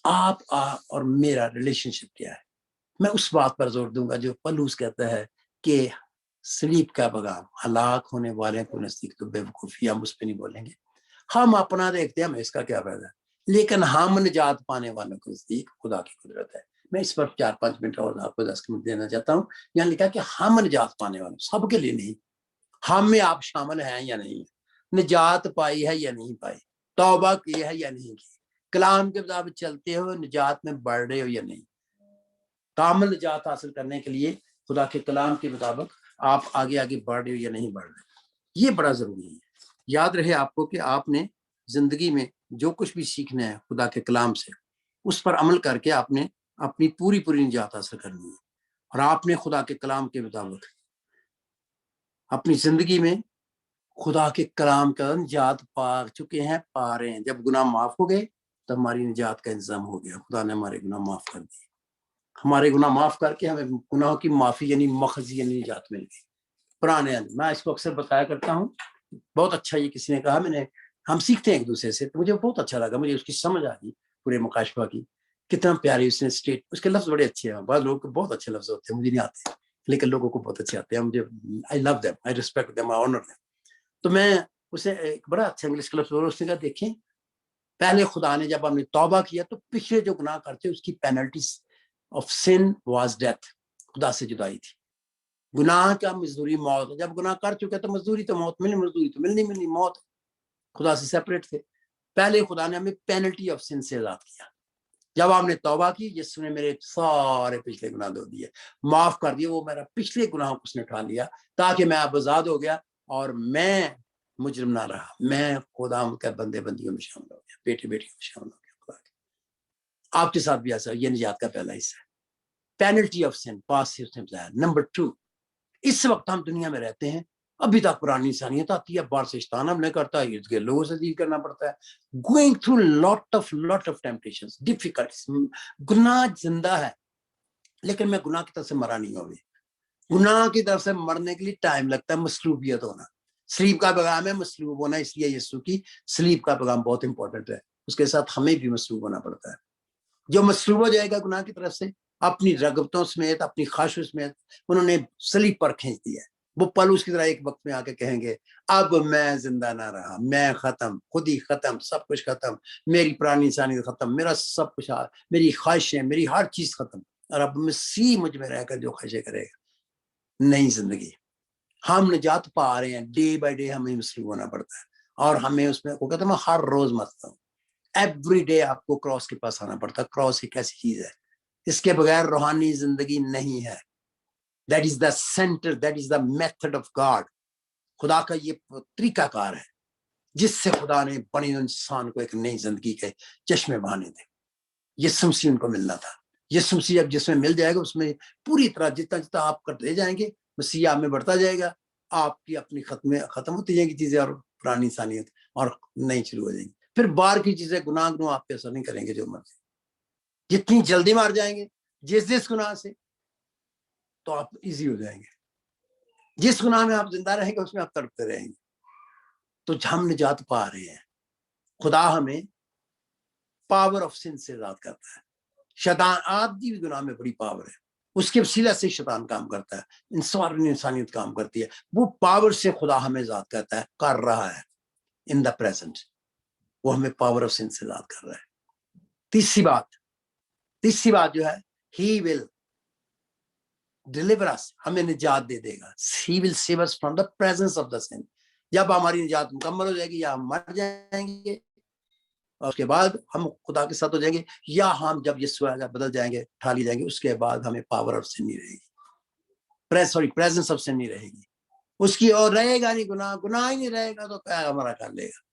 آپ اور میرا ریلیشن شپ کیا ہے. میں اس بات پر زور دوں گا جو پلوس کہتا ہے کہ سلیپ کا پیغام ہلاک ہونے والے کو نزدیک تو بے وقوفی. ہم اس پہ نہیں بولیں گے، ہم اپنا دیکھتے ہیں، ہمیں اس کا کیا فائدہ ہے. لیکن ہم نجات پانے والوں کو نزدیک خدا کی قدرت ہے. میں اس پر 4-5 منٹ اور آپ کو 10 منٹ دینا چاہتا ہوں. یہاں لکھا کہ ہم نجات پانے والوں، سب کے لیے نہیں. ہم میں آپ شامل ہیں یا نہیں، نجات پائی ہے یا نہیں پائی، توبہ کی ہے یا نہیں کی، کلام کے مطابق چلتے ہو، نجات میں بڑھ رہے ہو یا نہیں. کامل نجات حاصل کرنے کے لیے خدا کے کلام کے مطابق آپ آگے آگے بڑھ رہے ہو یا نہیں بڑھ رہے. یہ بڑا ضروری ہے. یاد رہے آپ کو کہ آپ نے زندگی میں جو کچھ بھی سیکھنا ہے خدا کے کلام سے، اس پر عمل کر کے آپ نے اپنی پوری نجات حاصل کرنی ہے. اور آپ نے خدا کے کلام کے مطابق اپنی زندگی میں خدا کے کلام کا نجات پا چکے ہیں، پا رہے ہیں. جب گناہ معاف ہو گئے تو ہماری نجات کا انتظام ہو گیا. خدا نے ہمارے گناہ معاف کر دیے. ہمارے گناہ معاف کر کے ہمیں گناہوں کی معافی یعنی مخزی یعنی نجات مل گئی. پرانے میں اس کو اکثر بتایا کرتا ہوں. بہت اچھا یہ کسی نے کہا، ہم سیکھتے ہیں ایک دوسرے سے، تو مجھے بہت اچھا لگا. مجھے اس کی سمجھ آ گئی پورے مکاشفہ کی. کتنا پیاری اس نے اسٹیٹ، اس کے لفظ بڑے اچھے ہیں. بعض لوگوں کو بہت اچھے لفظ ہوتے ہیں، مجھے نہیں آتے، لیکن لوگوں کو بہت اچھے آتے ہیں. مجھے I love them, I respect them, I honour them. تو میں اسے ایک بڑا اچھا انگلش کا لفظ بولا. اس نے کہا دیکھیں، پہلے خدا نے جب ہم نے توبہ کیا تو پچھلے جو گناہ کرتے اس کی penalty of sin was death, خدا سے جدائی تھی. گناہ کا مزدوری موت ہے. جب گناہ کر چکے تو مزدوری تو موت ملنی، مزدوری تو ملنی موت. خدا سے سیپریٹ تھے. پہلے خدا نے ہمیں پینلٹی آف سن سے آزاد کیا. جب آپ نے توبہ کی، یسوع نے میرے سارے پچھلے گناہ دھو دیے، معاف کر دیے. وہ میرا پچھلے گناہوں کو اس نے اٹھا لیا تاکہ میں اب آزاد ہو گیا اور میں مجرم نہ رہا. میں خدا کے بندے بندیوں میں شامل ہو گیا، بیٹے بیٹیوں میں شامل ہو گیا. خدا کے آپ کے ساتھ بھی ایسا. یہ نجات کا پہلا حصہ ہے. پینلٹی آف سن پاس سے اس نے بتایا. نمبر 2، اس وقت ہم دنیا میں رہتے ہیں، ابھی تک پرانی انسانیت آتی ہے، باہر سے شیطان حملے کرتا ہے، ارد گرد لوگوں سے ڈیل کرنا پڑتا ہے. Going through lot of temptations, difficulties. گناہ زندہ ہے لیکن میں گناہ کی طرف سے مرا نہیں ہوں. گناہ کی طرف سے مرنے کے لیے ٹائم لگتا ہے. مصلوبیت ہونا، سلیب کا پیغام ہے مصلوب ہونا. اس لیے یسوع کی سلیب کا پیغام بہت امپورٹنٹ ہے. اس کے ساتھ ہمیں بھی مصلوب ہونا پڑتا ہے. جو مصلوب ہو جائے گا گناہ کی طرف سے، اپنی رغبتوں سمیت، اپنی خواہشوں سمیت، انہوں نے سلیب پر کھینچ دیا. وہ پلوس کی طرح ایک وقت میں آ کے کہیں گے اب میں زندہ نہ رہا، میں ختم، خود ہی ختم، سب کچھ ختم، میری پرانی انسانیت ختم، میرا سب کچھ، میری خواہشیں، میری ہر چیز ختم، اور اب مسیح مجھ میں رہ کر جو خواہشیں کرے گا. نئی زندگی. ہم نجات پا رہے ہیں. ڈے بائی ڈے ہمیں مصلوب ہونا پڑتا ہے اور ہمیں اس میں، وہ کہتا ہے میں ہر روز مرتا ہوں. ایوری ڈے آپ کو کراس کے پاس آنا پڑتا ہے. کراس ایک ایسی چیز ہے اس کے بغیر روحانی زندگی نہیں ہے. That is the centre, that is the method of God. خدا کا یہ طریقہ کار ہے جس سے خدا نے بنی انسان کو ایک نئی زندگی کے چشمے بہانے تھے. یسوع مسیح ان کو ملنا تھا. یسوع مسیح اب جس میں مل جائے گا اس میں پوری طرح جتنا جتنا آپ کرتے جائیں گے مسیح آپ میں بڑھتا جائے گا. آپ کی اپنی ختم ہوتی جائیں گی چیزیں اور پرانی انسانیت اور نئی شروع ہو جائیں گی. پھر باہر کی چیزیں گناہ آپ پہ اثر نہیں کریں گے. جو مرضی جتنی جلدی مار جائیں گے جس گناہ سے تو آپ ایزی ہو جائیں گے. جس گناہ میں آپ زندہ رہیں گے اس میں آپ تڑپتے رہیں گے. تو ہم نجات پا رہے ہیں. خدا ہمیں پاور آف سن سے آزاد کرتا ہے. شیطان آدھی بھی گناہ میں بڑی پاور ہے. اس کے وسیلہ سے شیطان کام کرتا ہے، انسانیت کام کرتی ہے. وہ پاور سے خدا ہمیں آزاد کرتا ہے، کر رہا ہے ان دا پریزنٹ. وہ ہمیں پاور آف سن سے آزاد کر رہا ہے. تیسری بات جو ہے، ہی ول ڈیلیور اس، ہمیں نجات دے دے گا. He will save us from the presence of the sun. جب ہماری نجات مکمل ہو جائے گی یا ہم مر جائیں گے اور اس کے بعد ہم خدا کے ساتھ ہو جائیں گے، یا ہم جب یسوع آئے گا بدل جائیں گے، اٹھا لی جائیں گے، اس کے بعد ہمیں پاور آف سن نہیں رہے گی، پریزنس آف سن نہیں رہے گی. اس کی اور رہے گا نہیں گناہ ہی نہیں رہے گا تو کیا ہمارا کر لے گا.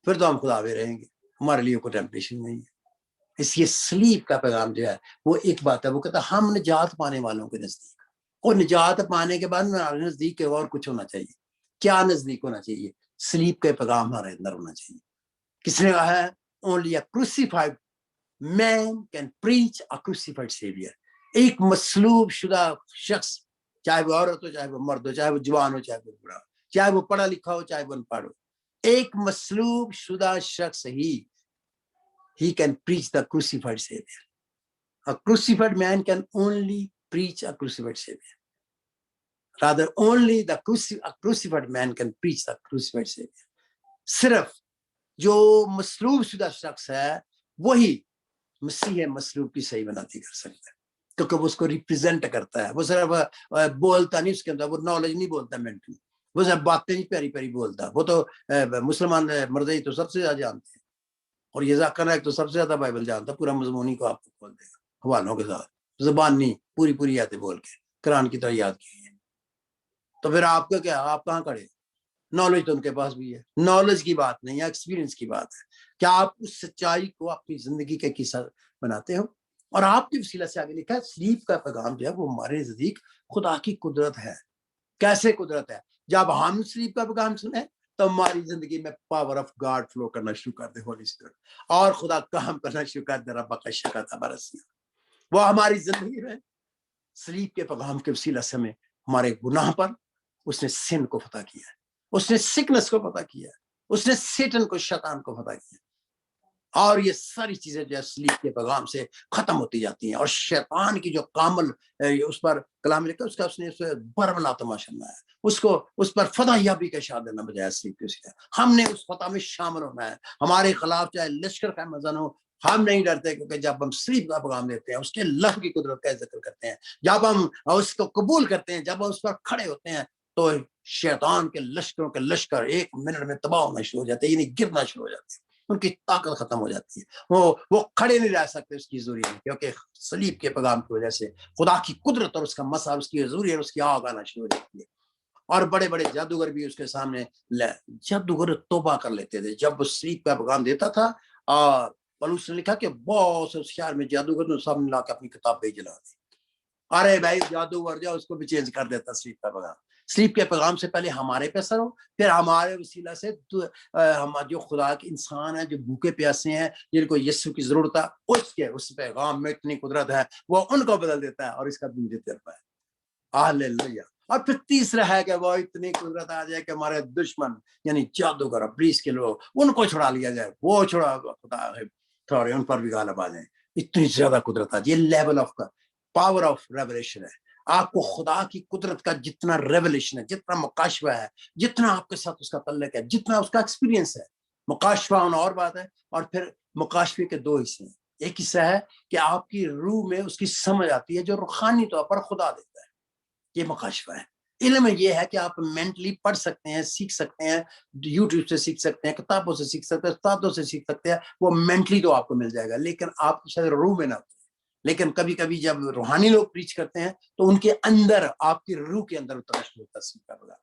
پھر تو ہم خدا بھی رہیں گے، ہمارے لیے کوئی ٹیمپٹیشن نہیں ہے. اس لیے سلیپ کا پیغام جو ہے وہ ایک بات ہے. وہ کہتا ہے ہم نجات پانے والوں کے نزدیک، اور نجات پانے کے بعد ہمارے نزدیک اور کچھ ہونا چاہیے. کیا نزدیک ہونا چاہیے؟ سلیپ کا پیغام ہمارے اندر ہونا چاہیے. کس نے کہا ہے only a crucified man can preach a crucified savior. ایک مصلوب شدہ شخص، چاہے وہ عورت ہو، چاہے وہ مرد ہو، چاہے وہ جوان ہو، چاہے وہ بوڑھا ہو، چاہے وہ پڑھا لکھا ہو، چاہے وہ ان پڑھ ہو، ایک مصلوب شدہ شخص ہی he can preach the crucified savior. A crucified man can only preach a crucified savior. Rather, only a crucified man can preach the crucified savior. صرف جو مصلوب شدہ شخص ہے وہی مسیح مصلوب کی صحیح بناتی کر سکتا ہے، کیونکہ وہ اس کو ریپریزنٹ کرتا ہے. وہ صرف بولتا نہیں، اس کے اندر وہ نالج نہیں بولتا مینٹلی، وہ صرف باتیں نہیں پیاری پیاری بولتا. وہ تو مسلمان مرزئی تو سب سے زیادہ جانتے ہیں، اور یہ ذاکر نائک تو سب سے زیادہ بائبل جانتا ہے. پورا مضمونی کو آپ کو کھول دے گا حوالوں کے ساتھ، زبان نہیں، پوری آیتیں بول کے قرآن کی طرح یاد کی ہے. تو پھر آپ کا کیا، آپ کہاں کھڑے؟ نالج تو ان کے پاس بھی ہے. نالج کی بات نہیں ہے، ایکسپیرینس کی بات ہے. کیا آپ اس سچائی کو اپنی زندگی کا قصہ بناتے ہو؟ اور آپ کی وسیلہ سے آگے لکھا ہے سلیپ کا پیغام جو ہے وہ ہمارے نزدیک خدا کی قدرت ہے. کیسے قدرت ہے؟ جب ہم سلیپ کا پیغام سنیں تو ہماری زندگی میں پاور آف گاڈ فلو کرنا شروع کر دے، ہولی اسپرٹ، اور خدا کام کرنا شروع کر دے. رب کا شکر تھا برسنا، وہ ہماری زندگی میں سلیپ کے پیغام کے وسیلہ سے ہمیں ہمارے گناہ پر اس نے سن کو فتح کیا ہے، اس نے سکنس کو فتح کیا ہے، اس نے سیٹن کو، شیطان کو فتح کیا. اور یہ ساری چیزیں جو ہے سلیپ کے پیغام سے ختم ہوتی جاتی ہیں. اور شیطان کی جو کامل اس پر کلام لکھا اس کا اس نے برملا تماشا بنایا، اس پر فتح یابی کا اشارہ دینا بجائے سلیپ کے. ہم نے اس فتح میں شامل ہونا ہے. ہمارے خلاف چاہے لشکر کا مزن ہو، ہم نہیں ڈرتے کیونکہ جب ہم سلیپ کا پیغام دیتے ہیں, اس کے لفظ کی قدرت کا ذکر کرتے ہیں, جب ہم اس کو قبول کرتے ہیں, جب ہم اس پر کھڑے ہوتے ہیں, تو شیطان کے لشکروں کے لشکر 1 منٹ میں تباہ ہونا شروع ہو جاتے ہیں, یعنی گرنا شروع ہو جاتے ہیں, ان کی طاقت ختم ہو جاتی ہے, وہ کھڑے نہیں رہ سکتے اس کی حضوری میں, کیونکہ صلیب کے پیغام کی وجہ سے خدا کی قدرت اور اس کا مسا, اس کی حضوری اور اس کی آگ آنا شروع ہو جاتی ہے. اور بڑے بڑے جادوگر بھی اس کے سامنے, جادوگر توبہ کر لیتے تھے جب وہ صلیب کا پیغام دیتا تھا. اور پولس نے لکھا کہ بہت سے شہر میں جادوگر نے سب ملا کے اپنی کتاب پہ جلا دی. ارے بھائی جادوگر جو اس کو بھی چینج کر دیتا صلیب کا پیغام. صلیب کے پیغام سے پہلے ہمارے پہ اثر ہو, پھر ہمارے وسیلہ سے ہم جو خدا کے انسان ہیں, جو بھوکے پیاسے ہیں, جن کو یسوع کی ضرورت ہے, اس پیغام میں اتنی قدرت ہے, وہ ان کو بدل دیتا ہے اور اس کا دن دیتے رہتا ہے. ہاللیلویہ. اور پھر تیسرا ہے کہ وہ اتنی قدرت آ جائے کہ ہمارے دشمن یعنی جادوگر ابلیس کے لوگ, ان کو چھڑا لیا جائے, وہ چھڑا خدا ہے ان پر بھی غالب آ جائیں. اتنی زیادہ قدرت آ جائے. یہ level of power of revelation ہے. آپ کو خدا کی قدرت کا جتنا ریولیشن ہے, جتنا مکاشفہ ہے, جتنا آپ کے ساتھ اس کا تعلق ہے, جتنا اس کا ایکسپیرینس ہے. مکاشفہ ہونا اور بات ہے, اور پھر مکاشفے کے 2 حصے ہیں. ایک حصہ ہے کہ آپ کی روح میں اس کی سمجھ آتی ہے جو روحانی طور پر خدا دیتا ہے, یہ مکاشفہ ہے. علم یہ ہے کہ آپ مینٹلی پڑھ سکتے ہیں, سیکھ سکتے ہیں, یوٹیوب سے سیکھ سکتے ہیں, کتابوں سے سیکھ سکتے ہیں, استادوں سے سیکھ سکتے ہیں, وہ مینٹلی تو آپ کو مل جائے گا, لیکن آپ کی شاید روح میں نہ ہوتے. لیکن کبھی کبھی جب روحانی لوگ پریچ کرتے ہیں تو ان کے اندر, آپ کی روح کے اندر اترنا شروع ہوتا ہے.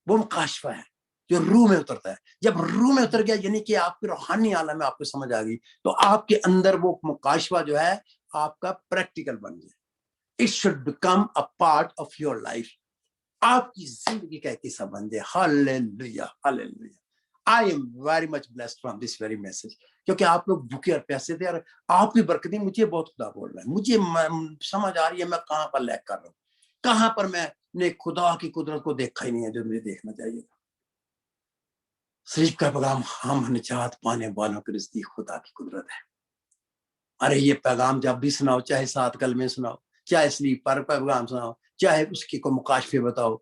وہ مکاشفہ ہے جو روح میں اترتا ہے. جب روح میں اتر گیا یعنی کہ آپ کے روحانی عالم میں آپ کو سمجھ آ گئی, تو آپ کے اندر وہ مکاشفہ جو ہے آپ کا پریکٹیکل بن گیا. It should become a part of your life. آپ کی زندگی کا ایک حصہ بن جائے. Hallelujah, hallelujah. I am very much blessed from this very message. کیونکہ آپ لوگ بھوکے اور پیاسے تھے, اور آپ کی برکتیں مجھے بہت خدا بول رہا ہے. مجھے سمجھ آ رہی ہے میں کہاں پر لیک کر رہا ہوں, کہاں پر میں نے خدا کی قدرت کو دیکھا ہی نہیں ہے جو مجھے دیکھنا چاہیے. صلیب کا پیغام ہم نجات پانے والوں کے نزدیک خدا کی قدرت ہے. ارے یہ پیغام جب بھی سناؤ, چاہے 7 کلمے سناؤ, چاہے صلیب پر پیغام سناؤ, چاہے اس کی کوئی مکاشفے بتاؤ,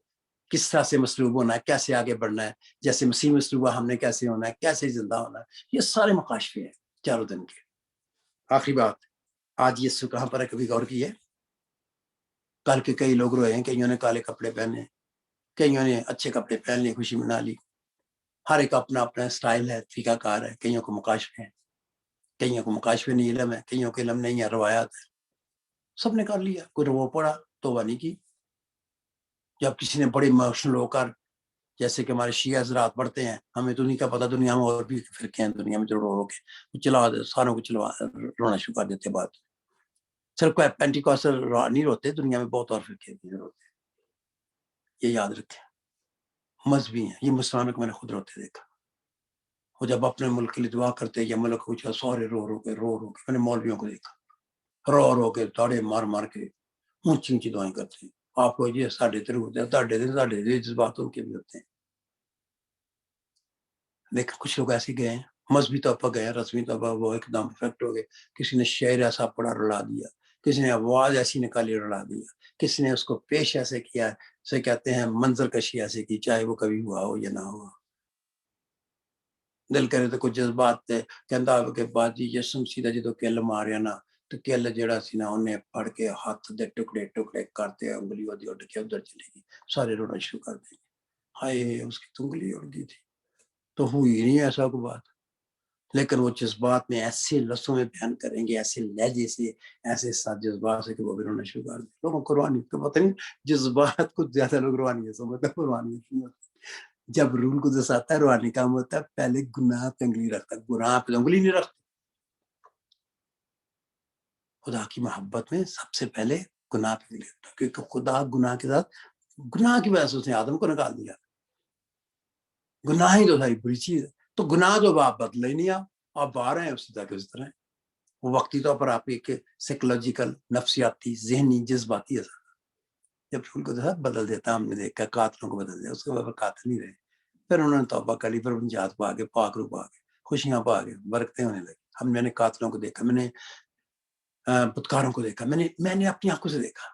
کس طرح سے مصلوب ہونا ہے, کیسے آگے بڑھنا ہے, جیسے مسیح مصلوب ہم نے کیسے ہونا ہے, کیسے زندہ ہونا ہے, یہ سارے مکاشفے ہیں 4 دن کے. آخری بات, آج یسوع کہاں پر ہے, کبھی غور کیے؟ کل کے کئی لوگ روئے ہیں, کئیوں نے کالے کپڑے پہنے, کئیوں نے اچھے کپڑے پہن لیے, خوشی منا لی. ہر ایک اپنا اپنا سٹائل ہے, طریقہ کار ہے. کئیوں کو مکاشفے ہیں, کئیوں کو مکاشفے نہیں علم ہے, کئیوں کو علم نہیں ہے, روایات ہے. سب نے کر لیا, کوئی رو پڑا, توبہ نہیں کی. جب کسی نے بڑے ایموشنل ہو کر, جیسے کہ ہمارے شیعہ حضرات پڑھتے ہیں, ہمیں تو نہیں کا پتا دنیا میں اور بھی فرقے ہیں, دنیا میں جو رو کے چلا ساروں کو رونا شروع کر دیتے. بات صرف پینٹیکوسٹل نہیں روتے, دنیا میں بہت اور فرقے روتے. یہ یاد رکھیں, مذہبی ہیں یہ. مسلمانوں کو میں نے خود روتے دیکھا. وہ جب اپنے ملک کے لیے دعا کرتے یا ملک کو سورے رو کے میں نے مولویوں کو دیکھا رو کے تاڑے مار مار کے اونچی اونچی دعائیں کرتے ہیں. آپ کو یہ ساڑھے تر ہوتے ہیں, ساڑھے جذبات ان کے بھی ہوتے ہیں. لیکن کچھ لوگ ایسے گئے ہیں, مذہبی طور پر گئے, رسمی طور پر وہ ایک دم افیکٹ ہو گئے. کسی نے شعر ایسا پڑا رلا دیا, کسی نے آواز ایسی نکالی رلا دیا, کسی نے اس کو پیش ایسے کیا, سے کہتے ہیں منظر کشی ایسے کی, چاہے وہ کبھی ہوا ہو یا نہ ہوا. دل کرے تو کچھ جذبات تھے, کہندا کہ باجی یسوع مسیح دا جدوں کل ماریا نا تو کل جڑا سی نا انہیں پھڑ کے ہاتھ دے ٹکڑے ٹکڑے کرتے, انگلی ودی اڑ کے ادھر چلی گئی, سارے رونا شروع کر دیں. ہائے اس کی انگلی اڑ گئی تھی. تو ہوئی نہیں ایسا کوئی بات, لیکن وہ جذبات میں ایسے لفظوں میں بیان کریں گے, ایسے لہجے سے, ایسے ساتھ جذبات سے کہ وہ بھی رونا شروع کر دیں. لوگوں کو روانی تو پتہ نہیں, جذبات کو زیادہ لوگ روانی ہے سمجھتے ہیں, روانی نہیں. جب روح القدس آتا ہے روحانی کام ہوتا ہے, پہلے گناہ پہ انگلی رکھتا ہے, گناہ پہ انگلی نہیں رکھتا. خدا کی محبت میں سب سے پہلے گناہ پہ انگلی رکھتا, کیونکہ خدا گناہ کے ساتھ, گناہ کی وجہ سے اس نے آدم کو نکال دیا. گناہ ہی تو ساری بری چیز ہے. تو گناہ جو آپ بدلے نہیں, آپ باہر ہیں اسی طرح کے اس طرح. وہ وقتی طور پر آپ ایک سائیکولوجیکل, نفسیاتی, ذہنی, جذباتی اثر. جب روح القدس بدل دیتا, ہم نے دیکھا قاتلوں کو بدل دیا, اس کے بعد قاتل نہیں رہے. پھر انہوں نے توبہ کر لی, پھر نجات پا کے, پاک روح پا کے, خوشیاں پا کے, برکتیں ہونے لگی. میں نے قاتلوں کو دیکھا, میں نے بدکاروں کو دیکھا, میں نے اپنی آنکھوں سے دیکھا.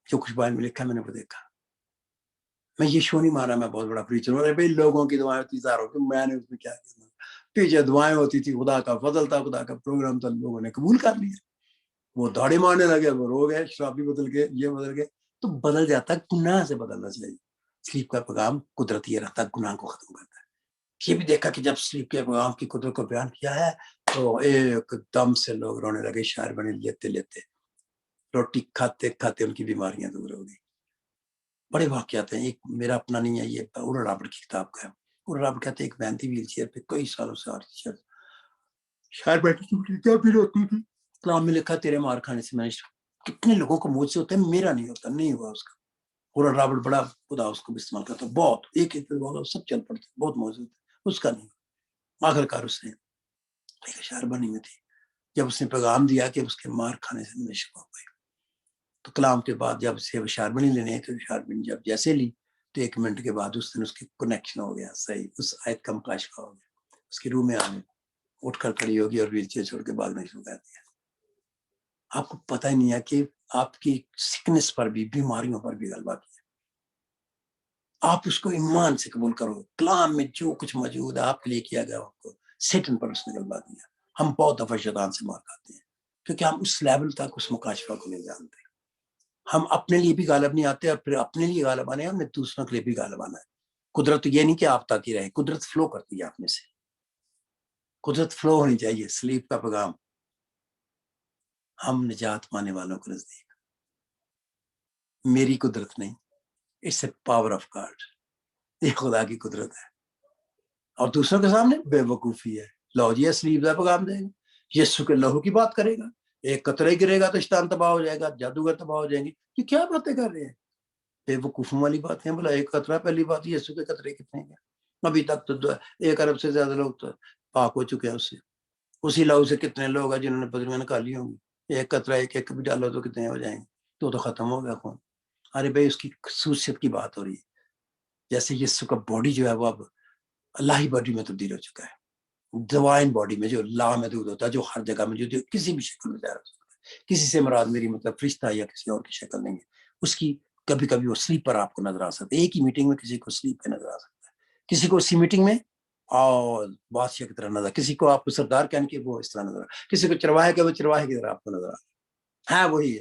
جو کچھ بائبل میں لکھا میں نے وہ دیکھا. میں یہ شو نہیں مارا میں بہت بڑا پریچر ہوں, ارے بھائی لوگوں کی دعائیں ہوتی زاروں کہ میں نے اس میں کیا کیا. پیچھے دعائیں ہوتی تھی, خدا کا فضل تھا, خدا کا پروگرام تھا, لوگوں نے قبول کر لیا. وہ داڑھی مارنے لگے, وہ رو گئے, شرابی بدل گئے, یہ بدل گئے. تو بدل جاتا ہے, گناہ سے بدلنا چاہیے. سلیپ کا پیغام قدرت یہ رہتا ہے, گناہ کو ختم کرتا ہے. یہ بھی دیکھا کہ جب سلیپ کے پیغام کی قدرت کو بیان کیا ہے تو ایک دم سے لوگ رونے لگے, شاعر بنے لیتے لیتے, روٹی کھاتے کھاتے ان کی بیماریاں دور ہو گئی. بڑے واقعات ہیں. ایک میرا اپنا نہیں ہے, یہ اورل رابرٹ کی کتاب کا ہے. اورل رابرٹ کہتے ہیں ایک بہن تھی ویل چیئر پہ, کئی سالوں سے آ رہی تھی, شاعر بیٹھی کیا بھی روتی تھی. کلام میں لکھا تیرے مار کھانے سے میں نے, کتنے لوگوں کو مجھ سے ہوتا ہے, میرا نہیں ہوتا, نہیں ہوا اس کا. اورل رابرٹ بڑا خدا اس کو استعمال کرتا, بہت ایک ایک سب چل پڑتے, بہت موجود ہے, اس کا نہیں. آخر کار اس نے ایک شاعر بنی میں تھی, جب اس نے پیغام دیا کہ اس کے مار کھانے سے میں شفا ہوئی, تو کلام کے بعد جب اسے شاعر بنی لینے تو شاعر بنی جب جیسے لی تو 1 منٹ کے بعد اس دن اس کی کنیکشن ہو گیا, صحیح اس آیت کا مکاشفہ ہو گیا. اس کی روح میں آنے اٹھ کر کھڑی ہوگی اور ویل چیئر چھوڑ کے بھاگنا شروع کر دیا. آپ کو پتہ ہی نہیں ہے کہ آپ کی سکنس پر بھی, بیماریوں پر بھی غلبہ کیا. آپ اس کو ایمان سے قبول کرو. کلام میں جو کچھ موجود ہے آپ کے لیے کیا گیا, آپ کو سیٹن پر اس نے غلبہ دیا. ہم بہت دفعہ شیطان سے مار کھاتے ہیں کیونکہ ہم اس لیول تک اس مکاشفہ کو نہیں جانتے. ہم اپنے لیے بھی غالب نہیں آتے, اور پھر اپنے لیے غالب آنے ہمیں دوسروں کے لیے بھی غالب آنا ہے. قدرت یہ نہیں کہ آپ تک ہی رہے, قدرت فلو کرتی ہے آپ میں سے. قدرت فلو ہونی چاہیے. سلیپ کا پیغام ہم نجات پانے والوں کو نزدیک, میری قدرت نہیں, it's a power of God, یہ خدا کی قدرت ہے. اور دوسروں کے سامنے بے وقوفی ہے. لو جی سلیپ کا پیغام دے گا, یسوع کے لہو کی بات کرے گا, ایک قطرہ گرے گا تو شیطان تباہ ہو جائے گا, جادوگر تباہ ہو جائیں گے. یہ کیا باتیں کر رہے ہیں, بے وقوفوں والی باتیں. بولا ایک قطرہ, پہلی بات یسوع کے قطرے کتنے ہیں, ابھی تک تو 1 ارب سے زیادہ لوگ تو پاک ہو چکے ہیں اس سے. اسی لہو سے کتنے لوگ ہیں جنہوں نے بدریاں نکالی ہوں گی. ایک قطرہ ایک بھی ڈالو تو کتنے ہو جائیں گے, تو ختم ہو گیا خون. ارے بھائی اس کی خصوصیت کی بات ہو رہی ہے. جیسے یسوع کا باڈی جو ہے وہ اب الہی باڈی میں تبدیل ہو چکا ہے, ڈیوائن باڈی میں جو لا محدود ہوتا ہے, جو ہر جگہ میں جو کسی بھی شکل میں ظاہر ہو سکتا ہے. کسی سے مراد میری مطلب فرشتہ یا کسی اور کی شکل نہیں ہے. اس کی کبھی کبھی وہ سلیپ پر آپ کو نظر آ سکتا ہے. ایک ہی میٹنگ میں کسی کو سلیپ پہ نظر آ سکتا ہے, کسی کو اسی میٹنگ میں اور بادشاہ کی طرح نظر, کسی کو آپ کو سردار کہنے کے وہ اس طرح نظر, کسی کو چرواہے کے وہ چرواہے کی طرح آپ کو نظر آ ہے وہی ہے.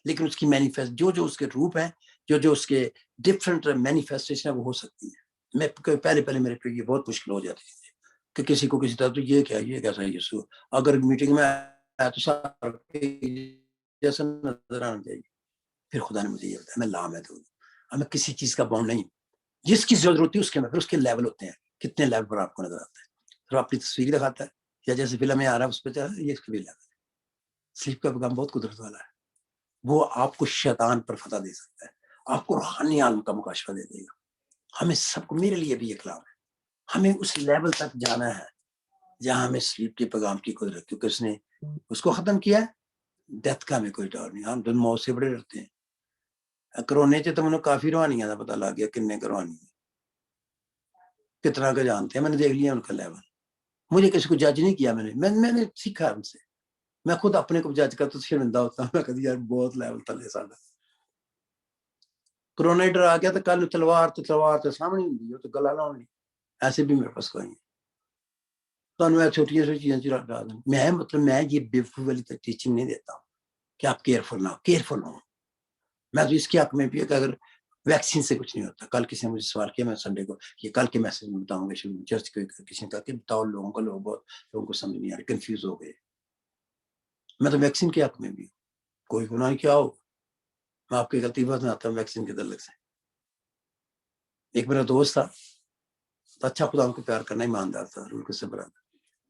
لیکن اس کی مینیفیسٹ جو اس کے روپ ہیں, جو اس کے ڈفرنٹ مینیفیسٹیشن وہ ہو سکتی ہیں. میں پہلے میرے پہ یہ بہت مشکل ہو جاتی تھی کہ کسی کو کسی طرح تو یہ کیا, یہ کیسا یسوع, اگر میٹنگ میں آیا تو جیسا نظر آنا چاہیے. پھر خدا نے مجھے یہ بتایا میں لامحدود ہوں, ہمیں کسی چیز کا باؤنڈ نہیں, جس کی ضرورت ہوتی ہے اس کے میں پھر اس کے لیول ہوتے ہیں, کتنے لیول پر آپ کو نظر آتا ہے. پھر اپنی تصویر دکھاتا ہے, یا جیسے فلم میں آ رہا ہے اس پہ چلا, یہ اس کے بھی لیول ہے. سلیپ کا پیغام بہت قدرت والا ہے. وہ آپ کو شیطان پر فتح دے سکتا ہے, آپ کو روحانی عالم کا مکاشفہ دے دے گا. ہمیں سب کو, میرے لیے بھی یہ کلام ہے, ہمیں اس لیول تک جانا ہے جہاں ہمیں سلیپ کے پیغام کی قدرت, کیونکہ اس نے اس کو ختم کیا ہے. ڈیتھ کا ہمیں کوئی ڈر نہیں, ہم دن موت سے بڑے ڈرتے ہیں. کرونے سے تو انہوں کافی روحانیاں کا پتا لگ گیا, کتنے کروانی ہے, کتنا کا جانتے ہیں. میں نے دیکھ لیا ان کا لیول. مجھے کسی کو جج نہیں کیا, میں نے سیکھا ان سے. میں خود اپنے کو جج کرتا تو شرمندہ ہوتا ہوں, میں کہتی یار بہت لیول تلے ساڈا. کرونا ڈر آ گیا تو کل تلوار تو سامنے ہوندی ہے, تو گلا لاؤنی, ایسے بھی میرے پاس کوئی نہیں. تو چھوٹیاں چیزیں ڈال دیں. میں یہ بیوقوفی والی ٹیچنگ نہیں دیتا ہوں کہ آپ کیئرفل ہوں. میں تو اس کے حق میں بھی ہے کہ اگر ویکسین سے کچھ نہیں ہوتا. کل کسی نے مجھے سوال کیا, میں سنڈے کو یہ کل کے میسج میں بتاؤں گا, چرچ کو کسی نے کہا کہ بتاؤ لوگوں کو سمجھ نہیں آ رہی, کنفیوز ہو گئے. میں تو ویکسین کے حق میں بھی ہوں, کوئی گناہ کیا ہو, میں آپ کی غلطی بات میں آتا ہوں ویکسین کے تعلق سے. ایک میرا دوست تھا, اچھا خدا ان کو پیار کرنا, ایماندار تھا, ان کو سے برابر.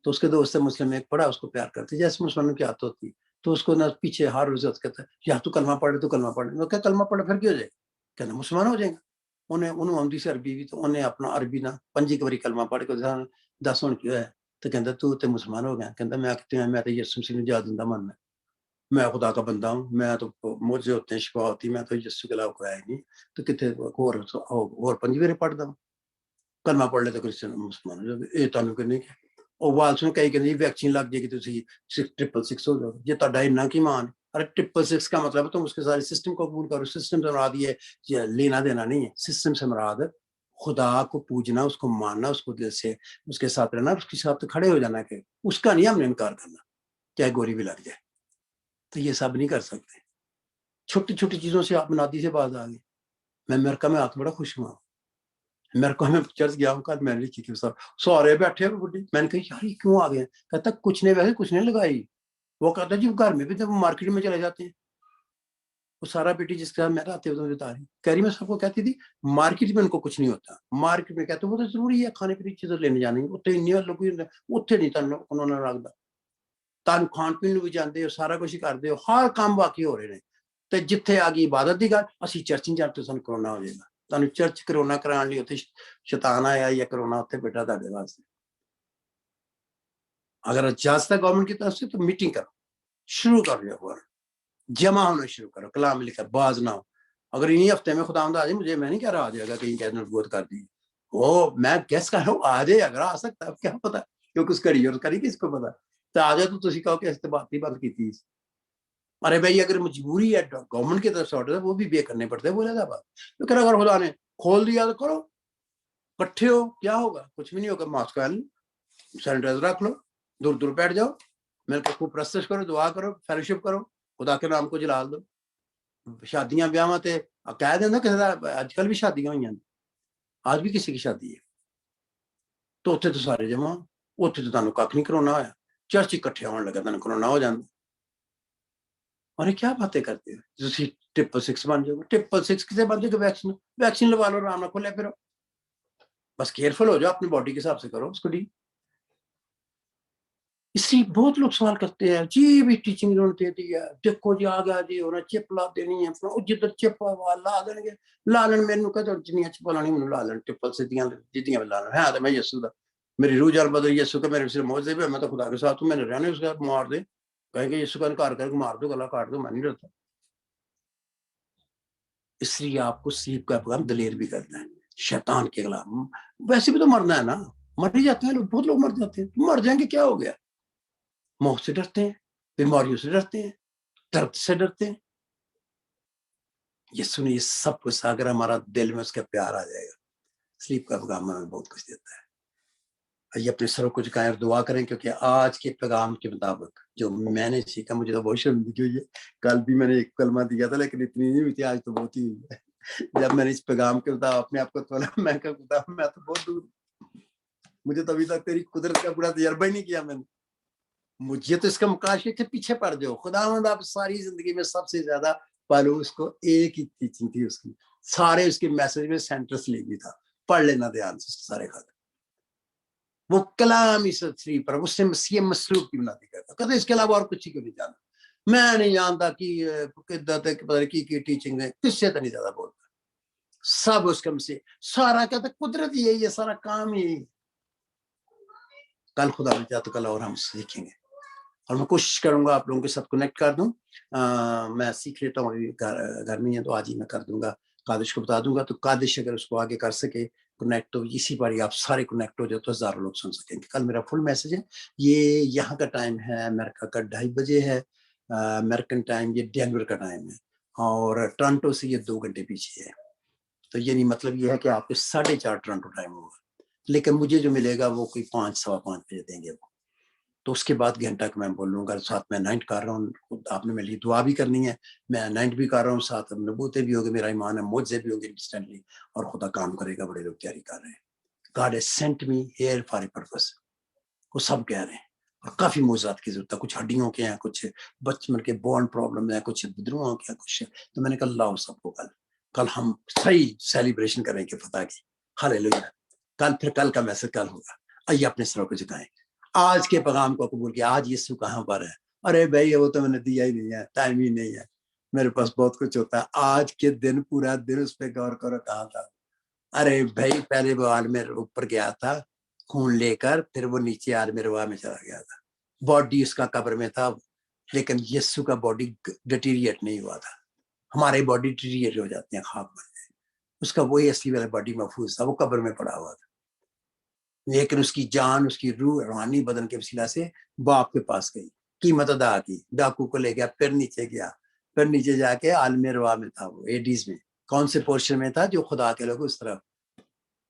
تو اس کے دوست سے مسلم ایک پڑھا, اس کو پیار کرتے جیسے مسلمانوں کی عادت ہوتی, تو اس کو نہ پیچھے ہار روزت کہتا ہے یا تو کلمہ پڑھے تو کلمہ پڑھے. میں کہا کلمہ پڑھے پھر کیا ہو جائے, کہنا مسلمان ہو جائیں گا. انہوں آمدی سے عربی بھی, تو انہیں اپنا عربی نہ پنجی کے بری کلمہ پڑھ کے 10 ہونے کیا ہے, تو کہتا تو مسلمان ہو گیا. کہتا میں تو یسوع مسیح نے زندہ ماننا ہے, میں خدا کا بندہ ہوں, میں تو مجھے ہوتے ہیں شفا ہوتی, میں تو یسوع کے علاوہ کوئی ہے نہیں. تو کتنے اور پنجی بری پڑھ دوں, کلمہ پڑھ لے تو کرسچن مسلمان ہو جائے. یہ تعلق نہیں ہے. اور والس میں کئی کہ ویکسین لگ جائے گی تو 666 ہو جائے. یہ تھوڑا اتنا کی مان, ارے 666 کا مطلب تم اس کے سارے سسٹم کو قبول کرو. سسٹم سے مراد یہ لینا دینا نہیں ہے, سسٹم سے مراد خدا کو پوجنا، اس کو ماننا، اس کو دل سے اس کے ساتھ رہنا، اس کے ساتھ کھڑے ہو جانا کہ اس کا نہیں ہم نے انکار کرنا چاہے گولی بھی لگ جائے. تو یہ سب نہیں کر سکتے. چھوٹی چھوٹی چیزوں سے آپ منادی سے باز آ گئے. میں امریکہ میں آ کے بڑا خوش ہوا. امریکہ میں چرچ گیا ہوں کل میں نے کی سارے بیٹھے بڈی. میں نے کہا یار یہ کیوں آ گئے؟ کہتا کچھ نہیں، ویسے کچھ نہیں لگائی. وہ کہتا جی گھر میں بھی جب مارکیٹ میں چلے جاتے ہیں. وہ سارا بیٹی جس کے ساتھ میں آتے ہوئے بتا رہی کہہ رہی میں سب کو کہتی تھی مارکیٹ میں ان کو کچھ نہیں ہوتا. مارکیٹ میں کہتے وہ تو ضروری ہے کھانے پینے کی چیزیں لینے جانے اتنے نہیں انہوں نے رکھتا. تان کھان پین بھی جاتے ہو، سارا کچھ کرتے ہو، ہر کام باقی ہو رہے ہیں. تو جتھے آ گئی عبادت کی گل، اسی چرچ نہیں جاتے سن کرونا ہو جائے گا. تمہیں چرچ کرونا کران لی اتنے شیطان آیا یا کرونا اتنے بیٹا تھے واسطے. اگر اجازت ہے گورنمنٹ کی طرف سے تو میٹنگ کرو، شروع کر دو، جمع ہونا شروع کرو، کلام لکھا باز نہ ہو. اگر انہیں ہفتے میں خدا آ جائے مجھے میں نہیں کہہ رہا آ جائے گا کہیں کہ نبوت کر دی وہ میں گیس کر رہا ہوں آ جائے. اگر آ سکتا ہے کیا پتا کیوں کچھ کری اور کری کس کو پتا. تو آ جائے تو تھی کہو کہ اس بات ہی بند کی تھی. ارے بھائی اگر مجبوری ہے گورنمنٹ کی طرف سے آرڈر ہے وہ بھی بے کرنے پڑتے ہیں. بولے تھا بات تو کہہ رہا اگر خدا نے کھول دیا تو کرو، کٹھے ہو کیا ہوگا؟ کچھ بھی نہیں ہوگا. ماسک پہن لو، سینیٹائزر رکھ لو، دور دور بیٹھ جاؤ، مل کے خوب پرستش کرو، دعا کرو، فیلوشپ کرو، خدا کے نام کو جلال دو. شادیاں بیاواں تے کہہ دینا کسی دا اج کل بھی شادیاں ہوئی ہیں، آج بھی کسی کی شادی ہے تو اتنے تو سارے جمع، اتنے تو تمہیں کھ نہیں کرونا ہوا. چرچ اکٹھے ہونے لگا تمہیں کرونا ہو جانا. اور کیا باتیں کرتے ہو؟ ٹرپل 6 بن جاؤ گے. ٹرپل 6 کسے بن جائے گا؟ ویکسین لگوا لو، آرام نہ کھولے پھر. بس کیئرفل ہو جاؤ، اپنی باڈی کے حساب سے کرو اس کو ڈیل. اس لیے بہت لوگ سوال کرتے ہیں جی بھی ٹیچنگ انہوں نے دے دی ہے، دیکھو جی آ گیا جی انہیں چپ لا دینی ہے، جدھر چپ لا دیں گے. لا لین میرے کہتے جنیاں چپا لانی مجھے لا لین ٹرپل سیدیاں جدیاں لا لین ہے تو میں یسو دا میری روح جان بدل یسو کا میرے صرف موجود ہے. میں تو خدا کے ساتھ ہوں، میں نے رہنے اس کا مار دے کہیں گے یسو کا انکار کر کے مار دو گلا کاٹ دو، میں نہیں ڈرتا. اس لیے آپ کو سلیپ کا پیغام دلیر بھی کرنا ہے شیطان کے خلاف. ویسے بھی تو مرنا ہے نا، مر ہی جاتے ہیں لوگ، بہت لوگ مر جاتے ہیں. مر جائیں گے کیا ہو گیا؟ موت سے ڈرتے ہیں، بیماریوں سے ڈرتے ہیں، درد سے ڈرتے ہیں. یہ سنیے سب کچھ اگر ہمارا دل میں اس کا پیار آ جائے گا. سلیپ کا پیغام ہمیں بہت کچھ دیتا ہے. یہ اپنے سروں کو جھکائیں اور دعا کریں، کیونکہ آج کے پیغام کے مطابق جو میں نے سیکھا مجھے تو بہت شرمندگی ہوئی ہے. کل بھی میں نے ایک کلمہ دیا تھا لیکن اتنی نہیں ہوئی تھی، آج تو بہت ہی ہوئی ہے. جب میں نے اس پیغام کے مطابق اپنے آپ کو تولا میں کہا خدا میں تو بہت دور، مجھے تو ابھی تک تیری قدرت کا پورا تجربہ ہی نہیں کیا میں نے. مجھے تو اس کا مقاشے کے پیچھے پڑ جاؤ. خداوند آپ ساری زندگی میں سب سے زیادہ پالوس کو ایک ہی ٹیچنگ تھی اس کی، سارے اس کے میسج میں سینٹر سے لے تھا. پڑھ لینا دھیان سے سارے خط. وہ کلام اس شریف پر اس سے مسیح مسلوب کی بناتی کرتا. کہتے اس کے علاوہ اور کچھ ہی کو نہیں جانتا. میں نہیں جانتا کہ کی ٹیچنگ ہے کس سے تو نہیں زیادہ بولتا. سب اس کا مسیح سارا کہتا قدرت یہی ہے، سارا کام یہی. کل خدا نے چاہا تو کل اور ہم سیکھیں گے، اور میں کوشش کروں گا آپ لوگوں کے ساتھ کنیکٹ کر دوں. میں سیکھ لیتا ہوں، گھر میں ہے تو آج ہی میں کر دوں گا. قادش کو بتا دوں گا، تو قادش اگر اس کو آگے کر سکے کنیکٹ تو اسی بار آپ سارے کنیکٹ ہو جائے تو ہزاروں لوگ سن سکیں گے. کل میرا فل میسج ہے. یہ یہاں کا ٹائم ہے امریکہ کا 2:30 بجے ہے امریکن ٹائم، یہ ڈینور کا ٹائم ہے، اور ٹورنٹو سے یہ 2 گھنٹے پیچھے ہے. تو یعنی مطلب یہ ہے کہ آپ کو 4:30 ٹورنٹو ٹائم ہوگا، لیکن مجھے جو ملے گا وہ کوئی 5 سوا 5 بجے دیں گے وہ. تو اس کے بعد گھنٹہ کہ میں بول لوں گا. ساتھ میں نائٹ کر رہا ہوں، آپ نے میرے لیے دعا بھی کرنی ہے. میں نائٹ بھی کر رہا ہوں، ساتھ نبوتیں بھی ہوگی، میرا ایمان ہے معجزے بھی ہوں گے انسٹنٹلی، اور خدا کام کرے گا. بڑے لوگ تیاری کر رہے ہیں. God has sent me here for a purpose. وہ سب کہہ رہے ہیں، اور کافی معجزات کی ضرورت ہے. کچھ ہڈیوں کے ہیں، کچھ بچپن کے بورن پرابلم ہیں، کچھ بدروہوں کے ہیں، کچھ. تو میں نے کہا لاؤ سب کو کل ہم صحیح سیلیبریشن کریں گے فتح کی. ہاللیلویا. کل کا میسج کل ہوگا. آئیے اپنے سروں کو جھکائیں، آج کے پیغام کو قبول کیا. آج یسوع کہاں پر ہے؟ ارے بھائی وہ تو میں نے دیا ہی نہیں ہے، ٹائم ہی نہیں ہے، میرے پاس بہت کچھ ہوتا ہے. آج کے دن پورا دن اس پہ غور کرو کہاں تھا. ارے بھائی پہلے وہ عالم اوپر گیا تھا خون لے کر، پھر وہ نیچے عالم روا میں چلا گیا تھا. باڈی اس کا قبر میں تھا، لیکن یسوع کا باڈی ڈیٹیریٹ نہیں ہوا تھا. ہمارے باڈی ڈیٹیریٹ ہو جاتے ہیں، خاک بن جائے. اس کا وہی اصلی والا باڈی محفوظ تھا، وہ قبر میں پڑا ہوا تھا. لیکن اس کی جان، اس کی روح روحانی بدن کے وسیلہ سے باپ کے پاس گئی، قیمت ادا کی، ڈاکو کو لے گیا، پھر نیچے گیا، پھر نیچے جا کے عالم روا میں تھا. وہ ایڈیز میں کون سے پورشن میں تھا جو خدا کے لوگ اس طرف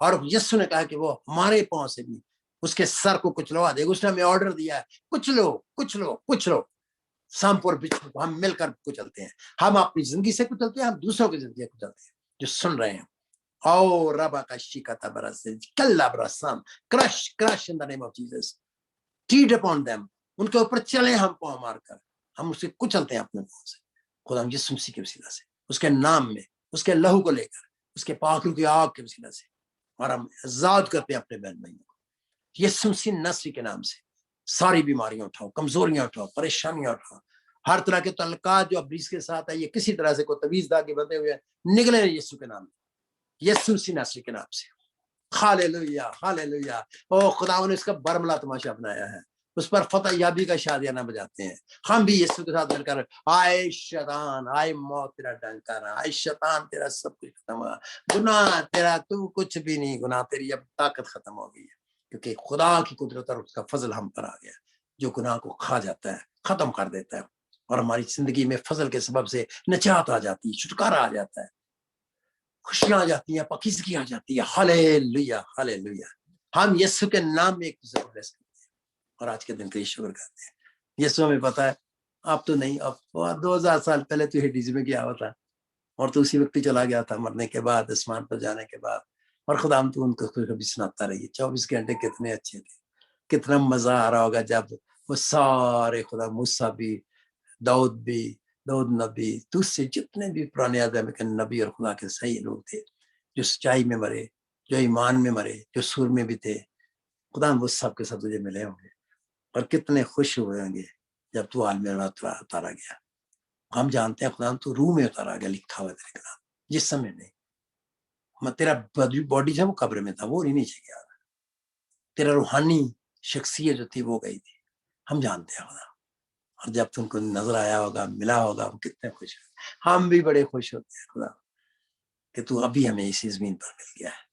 اور یسوع نے کہا کہ وہ ہمارے پاؤں سے بھی اس کے سر کو کچلوا دے گا. اس نے ہمیں آرڈر دیا ہے کچلو سامپور بچھو کو ہم مل کر کچلتے ہیں. ہم اپنی زندگی سے کچلتے ہیں, ہم دوسروں کی زندگی کچلتے ہیں جو سن رہے ہیں. او ربا کا شیکتا برس کلا برسام کرش in the name of Jesus treat upon them. ان کے اوپر چلے ہم پاؤں مار کر, ہم اسے کچلتے ہیں اپنے پاؤں سے. خدا یسوع مسیح کے وسیلہ سے, اس کے نام میں, اس کے لہو کو لے کر, اس کے پاک روح کی آگ کے وسیلہ سے, اور ہم آزاد کرتے ہیں اپنے بہن بھائیوں کو یسوع مسیح نصری کے نام سے. ساری بیماریاں اٹھاؤ, کمزوریاں اٹھاؤ, پریشانیاں اٹھاؤ, ہر طرح کے تعلقات جو ابلیس کے ساتھ ہے یہ کسی طرح سے کوئی تویز داغے بندے ہوئے نکلے یسوع کے نام میں, یسوع مسیح نصری کے نام سے. ہاللیلویہ ہاللیلویہ. او خدا نے اس کا برملا تماشا بنایا ہے, اس پر فتح یابی کا شادیانہ بجاتے ہیں. ہم بھی یسوع کے ساتھ مل کر آئے شیطان, آئے موت تیرا ڈنکا رہا, آئے شیطان تیرا سب کچھ ختم ہوا, گناہ تیرا تو کچھ بھی نہیں, گناہ تیری اب طاقت ختم ہو گئی ہے, کیونکہ خدا کی قدرت اور اس کا فضل ہم پر آ گیا جو گناہ کو کھا جاتا ہے, ختم کر دیتا ہے, اور ہماری زندگی میں فضل کے سبب سے نجات آ جاتی ہے, چھٹکارا آ جاتا ہے, خوشیاں آ جاتی ہیں, پاکیزگی آ جاتی ہے. ہاللیلویہ ہاللیلویہ. ہم یسوع کے نام میں ایک دوسرے کو بلیس کرتے ہیں اور آج کے دن کے لیے شکر کرتے ہیں. یسوع ہمیں پتا ہے اب تو نہیں, اب 2000 سال پہلے تو ہیڈیز میں کیا ہوا تھا, اور تو اسی وقت ہی چلا گیا تھا مرنے کے بعد, آسمان پر جانے کے بعد. اور خدا ہم تو ان کو کبھی سناتا رہیے. 24 گھنٹے کتنے اچھے تھے, کتنا مزہ آ رہا ہوگا جب وہ سارے خدا موسیٰ بھی, داؤد نبی, تو سے جتنے بھی پرانے عہد کے نبی اور خدا کے صحیح لوگ تھے جو سچائی میں مرے, جو ایمان میں مرے, جو سور میں بھی تھے, خدا وہ سب کے ساتھ تجھے ملے ہوں گے. اور کتنے خوش ہوئے ہوں گے جب تو عالم اتارا گیا. ہم جانتے ہیں خدا تو روح میں اتارا گیا, لکھا ہوا تیرے کلام, جسم میں نہیں. تیرا باڈی جو وہ قبر میں تھا, وہ نہیں نیچے گیا. تیرا روحانی شخصیت جو تھی وہ گئی تھی. ہم جانتے ہیں خدا, اور جب تم کو نظر آیا ہوگا, ملا ہوگا, وہ کتنے خوش ہوئے. ہم بھی بڑے خوش ہوتے ہیں خدا کہ تو ابھی ہمیں اسی زمین پر مل گیا ہے.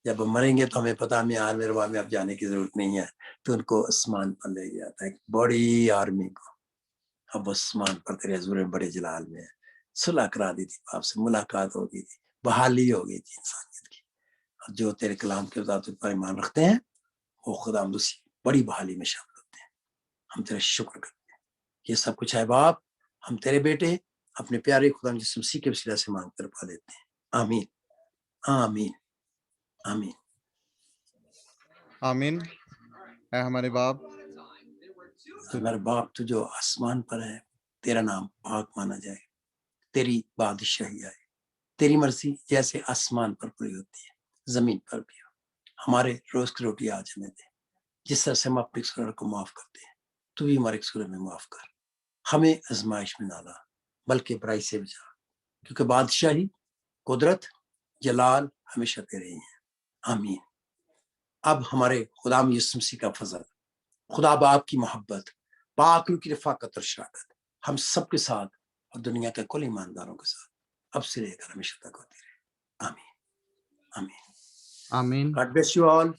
جب ہم مریں گے تو ہمیں پتا ہمیں عالم ارواح میں اب جانے کی ضرورت نہیں ہے, تو ان کو آسمان پر لے جاتا ہے, ایک بڑی آرمی کو. اب آسمان پر تیرے حضور میں بڑے جلال میں صلح کرا دی تھی, آپ سے ملاقات ہو گئی تھی, بحالی ہو گئی تھی انسانیت کی. اور جو تیرے کلام کے ذات پر ایمان رکھتے ہیں وہ خدا اسی بڑی بحالی میں شامل ہوتے ہیں. ہم تیرا شکر کرتے ہیں. یہ سب کچھ ہے باپ, ہم تیرے بیٹے اپنے پیارے خدا یسوع مسیح کے وسیلہ سے مانگ کر پا لیتے ہیں. آمین آمین آمین آمین. اے ہمارے باپ, ہمارے باپ تو جو آسمان پر ہے, تیرا نام پاک مانا جائے, تیری بادشاہی آئے, تیری مرضی جیسے آسمان پر پوری ہوتی ہے زمین پر بھی ہو. ہمارے روز کی روٹی آج ہمیں دے, جس طرح سے ہم اپنے قصور کو معاف کرتے ہیں تو بھی ہمارے قصور میں معاف کر. ہمیں آزمائش میں نہ لا بلکہ برائی سے بچا, کیونکہ بادشاہی, قدرت, جلال ہمیشہ تیرے ہی ہیں. آمین. اب ہمارے خدا یسوع مسیح کا فضل, خدا باپ کی محبت, پاک روح کی رفاقت اور شراکت ہم سب کے ساتھ اور دنیا کے کل ایمانداروں کے ساتھ اب سے لے کر ہمیشہ تک ہوتی رہے. آمین آمین. آمین. God bless you all.